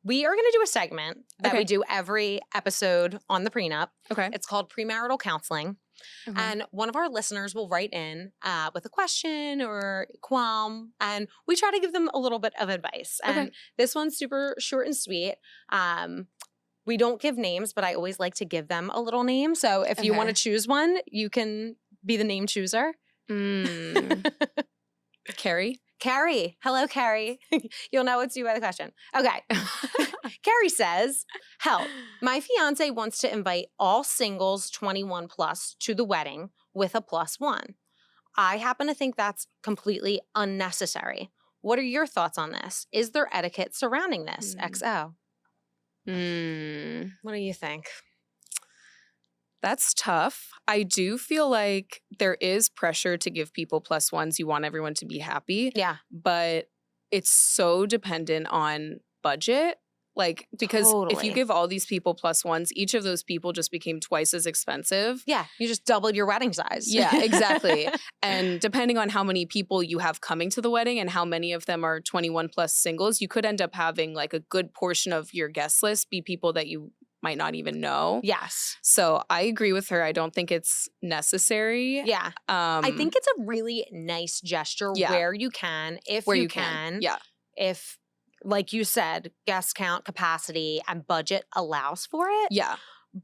Speaker 1: we are going to do a segment that we do every episode on the Pre Nup.
Speaker 2: Okay.
Speaker 1: It's called premarital counseling.
Speaker 2: Okay.
Speaker 1: And one of our listeners will write in with a question or qualm, and we try to give them a little bit of advice. And this one's super short and sweet. We don't give names, but I always like to give them a little name. So if you want to choose one, you can be the name chooser.
Speaker 2: Carrie?
Speaker 1: Carrie. Hello, Carrie. You'll know it's you by the question. Okay. Carrie says, help. My fiance wants to invite all singles 21 plus to the wedding with a +1. I happen to think that's completely unnecessary. What are your thoughts on this? Is there etiquette surrounding this? XO. What do you think?
Speaker 2: That's tough. I do feel like there is pressure to give people +1s. You want everyone to be happy.
Speaker 1: Yeah.
Speaker 2: But it's so dependent on budget. Like, because if you give all these people +1s, each of those people just became twice as expensive.
Speaker 1: Yeah. You just doubled your wedding size.
Speaker 2: Yeah, exactly. And depending on how many people you have coming to the wedding and how many of them are 21 plus singles, you could end up having like a good portion of your guest list be people that you might not even know.
Speaker 1: Yes.
Speaker 2: So I agree with her. I don't think it's necessary.
Speaker 1: Yeah. I think it's a really nice gesture where you can, if you can.
Speaker 2: Yeah.
Speaker 1: If, like you said, guest count, capacity, and budget allows for it.
Speaker 2: Yeah.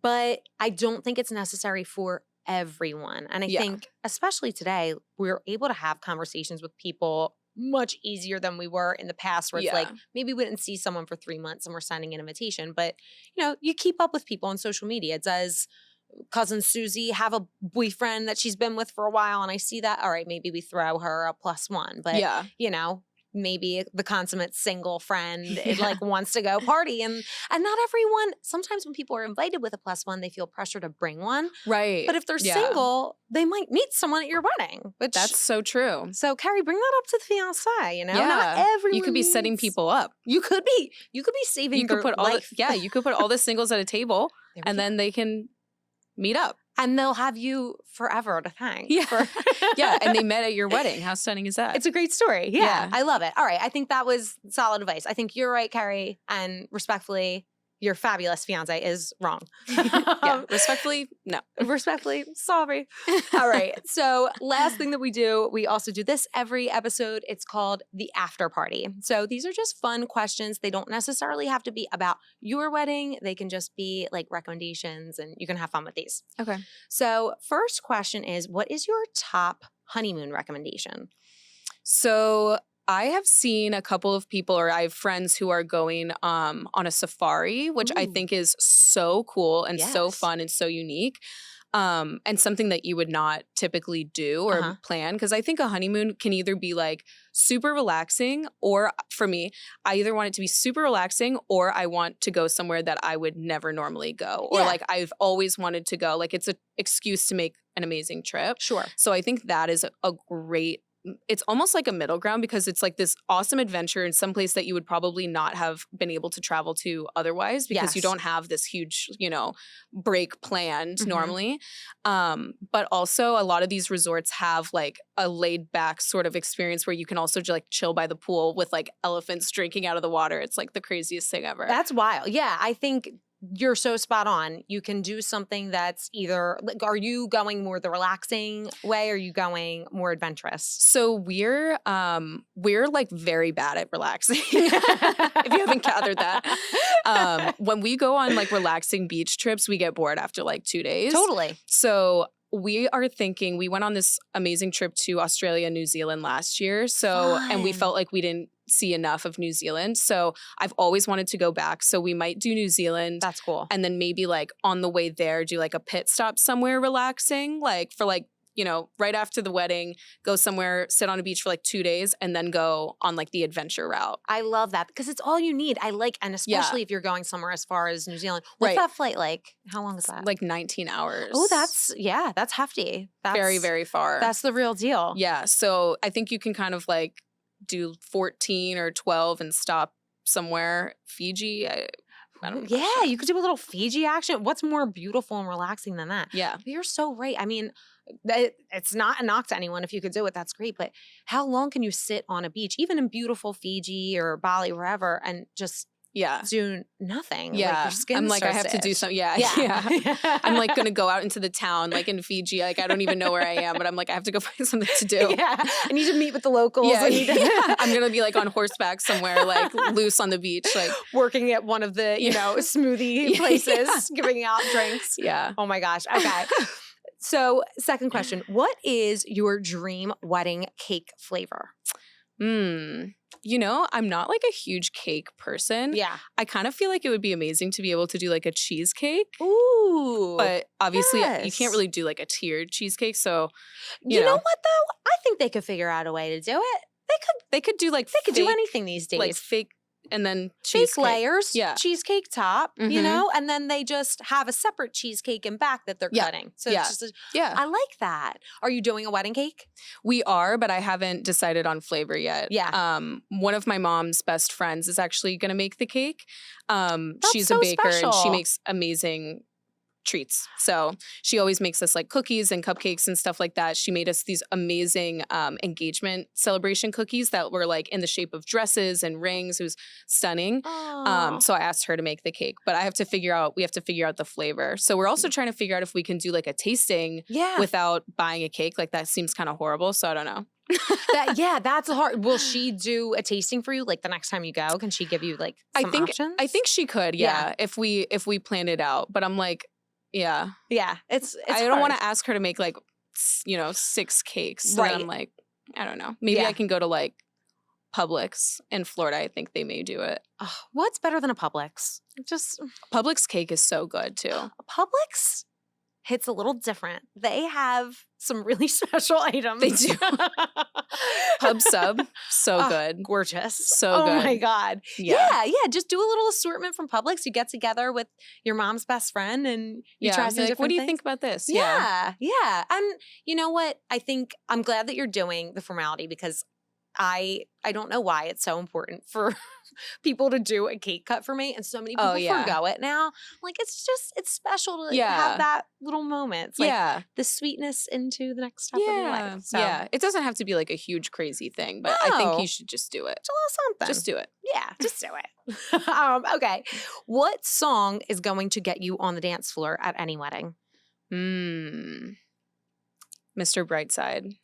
Speaker 1: But I don't think it's necessary for everyone. And I think, especially today, we're able to have conversations with people much easier than we were in the past, where it's like, maybe we didn't see someone for 3 months and we're sending an invitation. But, you know, you keep up with people on social media. Does cousin Susie have a boyfriend that she's been with for a while? And I see that, all right, maybe we throw her a +1. But, you know, maybe the consummate single friend like wants to go party, and not everyone. Sometimes when people are invited with a +1, they feel pressure to bring one.
Speaker 2: Right.
Speaker 1: But if they're single, they might meet someone at your wedding. Which,
Speaker 2: that's so true.
Speaker 1: So Carrie, bring that up to the fiance. You know,
Speaker 2: yeah.
Speaker 1: Not everyone.
Speaker 2: You could be setting people up.
Speaker 1: You could be saving.
Speaker 2: You could put
Speaker 1: life.
Speaker 2: you could put all the singles at a table, and then they can meet up.
Speaker 1: And they'll have you forever to thank.
Speaker 2: Yeah. Yeah. And they met at your wedding. How stunning is that?
Speaker 1: It's a great story. Yeah. I love it. All right. I think that was solid advice. I think you're right, Carrie. And respectfully, your fabulous fiance is wrong.
Speaker 2: Respectfully, no.
Speaker 1: Respectfully, sorry. All right. So last thing that we do, we also do this every episode. It's called the after party. So these are just fun questions. They don't necessarily have to be about your wedding. They can just be like recommendations, and you can have fun with these.
Speaker 2: Okay.
Speaker 1: So first question is, what is your top honeymoon recommendation?
Speaker 2: So I have seen a couple of people, or I have friends who are going on a safari, which I think is so cool and so fun and so unique. And something that you would not typically do or plan. Because I think a honeymoon can either be like super relaxing, or for me, I either want it to be super relaxing, or I want to go somewhere that I would never normally go. Or like I've always wanted to go. Like it's an excuse to make an amazing trip.
Speaker 1: Sure.
Speaker 2: So I think that is a great, it's almost like a middle ground, because it's like this awesome adventure in some place that you would probably not have been able to travel to otherwise, because you don't have this huge, you know, break planned normally. But also a lot of these resorts have like a laid back sort of experience where you can also like chill by the pool with like elephants drinking out of the water. It's like the craziest thing ever.
Speaker 1: That's wild. Yeah, I think you're so spot on. You can do something that's either like, are you going more the relaxing way, or are you going more adventurous?
Speaker 2: So we're like very bad at relaxing. If you haven't gathered that. When we go on like relaxing beach trips, we get bored after like 2 days.
Speaker 1: Totally.
Speaker 2: So we are thinking, we went on this amazing trip to Australia, New Zealand last year. So, and we felt like we didn't see enough of New Zealand. So I've always wanted to go back. So we might do New Zealand.
Speaker 1: That's cool.
Speaker 2: And then maybe like on the way there, do like a pit stop somewhere relaxing, like for like, you know, right after the wedding, go somewhere, sit on a beach for like 2 days, and then go on like the adventure route.
Speaker 1: I love that, because it's all you need. I like, and especially if you're going somewhere as far as New Zealand. What's that flight like? How long is that?
Speaker 2: Like 19 hours.
Speaker 1: Oh, that's hefty. That's
Speaker 2: very, very far.
Speaker 1: That's the real deal.
Speaker 2: Yeah. So I think you can kind of like do 14 or 12 and stop somewhere. Fiji. I don't know.
Speaker 1: Yeah, you could do a little Fiji action. What's more beautiful and relaxing than that?
Speaker 2: Yeah.
Speaker 1: But you're so right. I mean, it's not a knock to anyone. If you could do it, that's great. But how long can you sit on a beach, even in beautiful Fiji or Bali, wherever, and just
Speaker 2: Yeah.
Speaker 1: do nothing.
Speaker 2: Yeah.
Speaker 1: Like your skin
Speaker 2: I'm like, I have
Speaker 1: starts
Speaker 2: to do
Speaker 1: itch.
Speaker 2: something. Yeah. I'm like going to go out into the town, like in Fiji. Like, I don't even know where I am, but I'm like, I have to go find something to do.
Speaker 1: Yeah. I need to meet with the locals.
Speaker 2: Yeah.
Speaker 1: I need to
Speaker 2: I'm going to be like on horseback somewhere, like loose on the beach. Like
Speaker 1: working at one of the, smoothie places, giving out drinks.
Speaker 2: Yeah.
Speaker 1: Oh my gosh. Okay. So second question, what is your dream wedding cake flavor?
Speaker 2: I'm not like a huge cake person.
Speaker 1: Yeah.
Speaker 2: I kind of feel like it would be amazing to be able to do like a cheesecake.
Speaker 1: Ooh.
Speaker 2: But obviously you
Speaker 1: yes.
Speaker 2: can't really do like a tiered cheesecake. So,
Speaker 1: you know what though? I think they could figure out a way to do it.
Speaker 2: They could do like
Speaker 1: They could do anything these days.
Speaker 2: like fake and then
Speaker 1: fake
Speaker 2: cheesecake.
Speaker 1: layers,
Speaker 2: Yeah.
Speaker 1: cheesecake top, and then they just have a separate cheesecake in back that they're cutting. So it's just I like that. Are you doing a wedding cake?
Speaker 2: We are, but I haven't decided on flavor yet.
Speaker 1: Yeah.
Speaker 2: One of my mom's best friends is actually going to make the cake. She's
Speaker 1: so
Speaker 2: a baker
Speaker 1: special.
Speaker 2: and she makes amazing treats. So she always makes us like cookies and cupcakes and stuff like that. She made us these amazing engagement celebration cookies that were like in the shape of dresses and rings. It was stunning. So I asked her to make the cake, but we have to figure out the flavor. So we're also trying to figure out if we can do like a tasting without buying a cake. Like that seems kind of horrible. So I don't know.
Speaker 1: That's hard. Will she do a tasting for you like the next time you go? Can she give you like some options?
Speaker 2: I think she could, if we plan it out. But I'm like, yeah.
Speaker 1: It's
Speaker 2: I don't want to ask her to make like 6 cakes. So then I'm like, I don't know. Maybe I can go to like Publix in Florida. I think they may do it.
Speaker 1: What's better than a Publix? Just
Speaker 2: Publix cake is so good too.
Speaker 1: Publix hits a little different. They have some really special items.
Speaker 2: They do. Pub Sub, so good.
Speaker 1: Gorgeous.
Speaker 2: So good.
Speaker 1: Oh my God. Yeah. Just do a little assortment from Publix. You get together with your mom's best friend and you try some different
Speaker 2: what do you
Speaker 1: things.
Speaker 2: think about this?
Speaker 1: Yeah. And you know what? I think I'm glad that you're doing the formality because I don't know why it's so important for people to do a cake cut for me. And so many people forgo it now. Like, it's special to have that little moment. It's like the sweetness into the next step of your life. So.
Speaker 2: It doesn't have to be like a huge crazy thing, but I think you should just do it.
Speaker 1: It's a little something.
Speaker 2: Just do it.
Speaker 1: Yeah, just do it. Okay. What song is going to get you on the dance floor at any wedding?
Speaker 2: Mr. Brightside.
Speaker 1: Okay.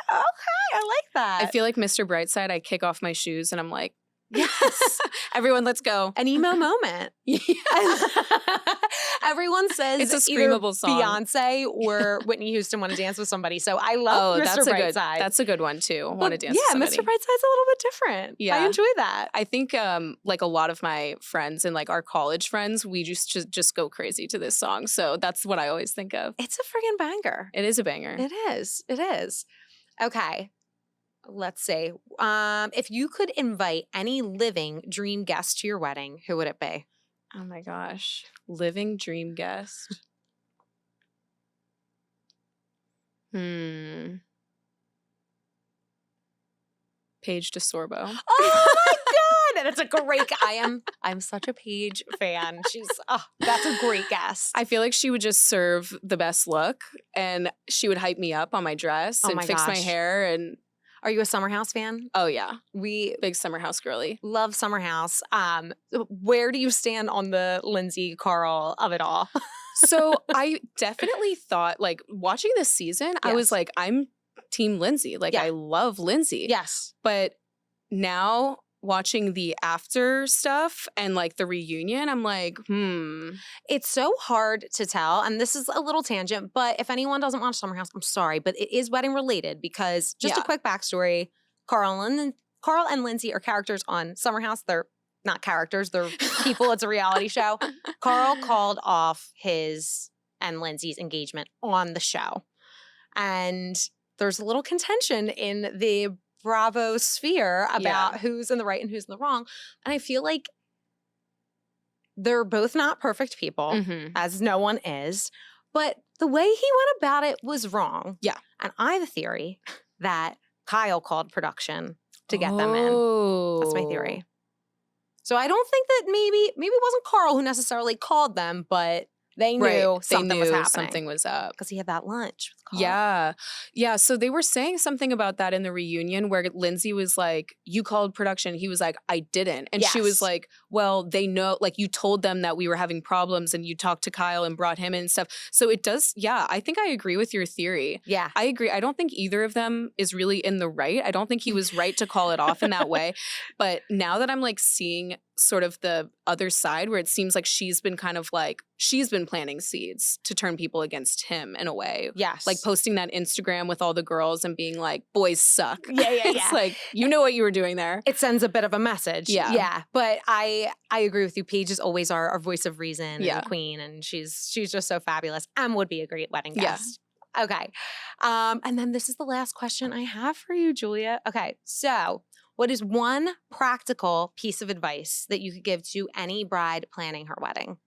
Speaker 1: I like that.
Speaker 2: I feel like Mr. Brightside, I kick off my shoes and I'm like, yes, everyone, let's go.
Speaker 1: An emo moment. Everyone says
Speaker 2: it's a screamable song.
Speaker 1: Beyonce or Whitney Houston want to dance with somebody. So I love Mr. Brightside.
Speaker 2: That's a good one too. Want to dance with somebody.
Speaker 1: Mr. Brightside's a little bit different. Yeah. I enjoy that.
Speaker 2: I think like a lot of my friends and like our college friends, we just go crazy to this song. So that's what I always think of.
Speaker 1: It's a friggin' banger.
Speaker 2: It is a banger.
Speaker 1: It is. Okay. Let's see. If you could invite any living dream guest to your wedding, who would it be?
Speaker 2: Oh my gosh. Living dream guest. Paige DeSorbo.
Speaker 1: Oh my God. That's a great I'm such a Paige fan. That's a great guest.
Speaker 2: I feel like she would just serve the best look and she would hype me up on my dress and fix my hair. And
Speaker 1: are you a Summer House fan?
Speaker 2: Oh yeah.
Speaker 1: Big
Speaker 2: Summer House girly.
Speaker 1: Love Summer House. Where do you stand on the Lindsay Carl of it all?
Speaker 2: So I definitely thought, like, watching this season, I was like, I'm Team Lindsay. Like, I love Lindsay.
Speaker 1: Yes.
Speaker 2: But now watching the after stuff and like the reunion, I'm like,
Speaker 1: It's so hard to tell. And this is a little tangent, but if anyone doesn't watch Summer House, I'm sorry, but it is wedding related because just a quick backstory, Carl and Lindsay are characters on Summer House. They're not characters, they're people. It's a reality show. Carl called off his and Lindsay's engagement on the show. And there's a little contention in the Bravo sphere about who's in the right and who's in the wrong. And I feel like they're both not perfect people, as no one is. But the way he went about it was wrong.
Speaker 2: Yeah.
Speaker 1: And I have a theory that Kyle called production to get them in. That's my theory. So I don't think that maybe it wasn't Carl who necessarily called them, but they knew something was happening.
Speaker 2: Something was up.
Speaker 1: Because he had that lunch with call?
Speaker 2: Yeah. So they were saying something about that in the reunion where Lindsay was like, you called production. He was like, I didn't. And she was like, well, they know, like you told them that we were having problems and you talked to Kyle and brought him in and stuff. So it does. Yeah. I think I agree with your theory.
Speaker 1: Yeah.
Speaker 2: I agree. I don't think either of them is really in the right. I don't think he was right to call it off in that way. But now that I'm like seeing sort of the other side where it seems like she's been planting seeds to turn people against him in a way.
Speaker 1: Yes.
Speaker 2: Like posting that Instagram with all the girls and being like, boys suck.
Speaker 1: Yeah.
Speaker 2: It's like, you know what you were doing there.
Speaker 1: It sends a bit of a message.
Speaker 2: Yeah.
Speaker 1: But I agree with you. Paige is always our voice of reason and queen, and she's just so fabulous and would be a great wedding guest. Yeah. Okay. And then this is the last question I have for you, Julia. Okay. So what is one practical piece of advice that you could give to any bride planning her wedding?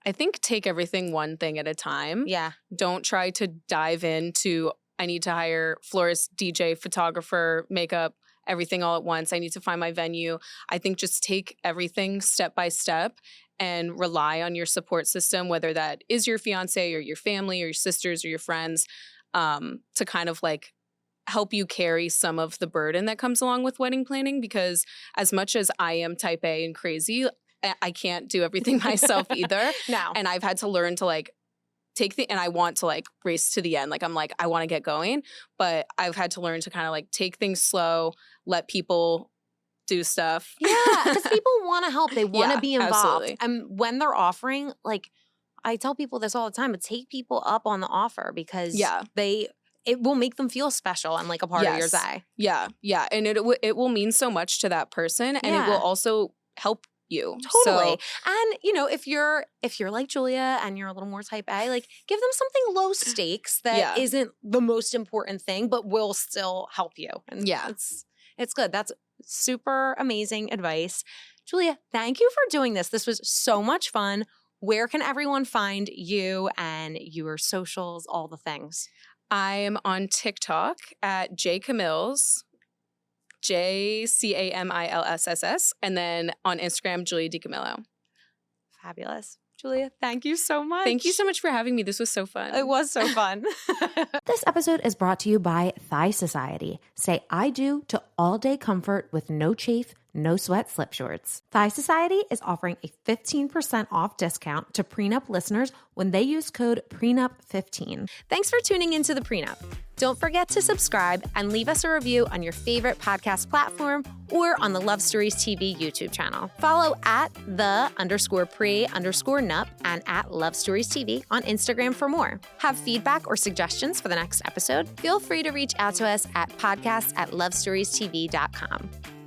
Speaker 2: I think take everything one thing at a time.
Speaker 1: Yeah.
Speaker 2: Don't try to dive into, I need to hire florist, DJ, photographer, makeup, everything all at once. I need to find my venue. I think just take everything step by step and rely on your support system, whether that is your fiance or your family or your sisters or your friends, to kind of like help you carry some of the burden that comes along with wedding planning. Because as much as I am type A and crazy, I can't do everything myself either.
Speaker 1: No.
Speaker 2: And I've had to learn to like and I want to like race to the end. Like I'm like, I want to get going, but I've had to learn to kind of like take things slow, let people do stuff.
Speaker 1: Yeah, because people want to help. They want to be involved.
Speaker 2: Absolutely.
Speaker 1: And when they're offering, like I tell people this all the time, but take people up on the offer because it will make them feel special and like a part of your day.
Speaker 2: Yeah. And it will mean so much to that person, and it will also help you.
Speaker 1: Totally. And you know, if you're like Julia and you're a little more type A, like give them something low stakes that isn't the most important thing, but will still help you. And it's good. That's super amazing advice. Julia, thank you for doing this. This was so much fun. Where can everyone find you and your socials, all the things?
Speaker 2: I am on TikTok at DiCamillo, JCAMILSSS, and then on Instagram, Julia DiCamillo.
Speaker 1: Fabulous. Julia, thank you so much.
Speaker 2: Thank you so much for having me. This was so fun.
Speaker 1: It was so fun.
Speaker 3: This episode is brought to you by Thigh Society. Say I do to all-day comfort with no chafe, no sweat slip shorts. Thigh Society is offering a 15% off discount to Pre Nup listeners when they use code PRENUP15.
Speaker 1: Thanks for tuning into the Pre Nup. Don't forget to subscribe and leave us a review on your favorite podcast platform or on the Love Stories TV YouTube channel. Follow at _pre_nup and at Love Stories TV on Instagram for more. Have feedback or suggestions for the next episode? Feel free to reach out to us at podcast@lovestoriestv.com.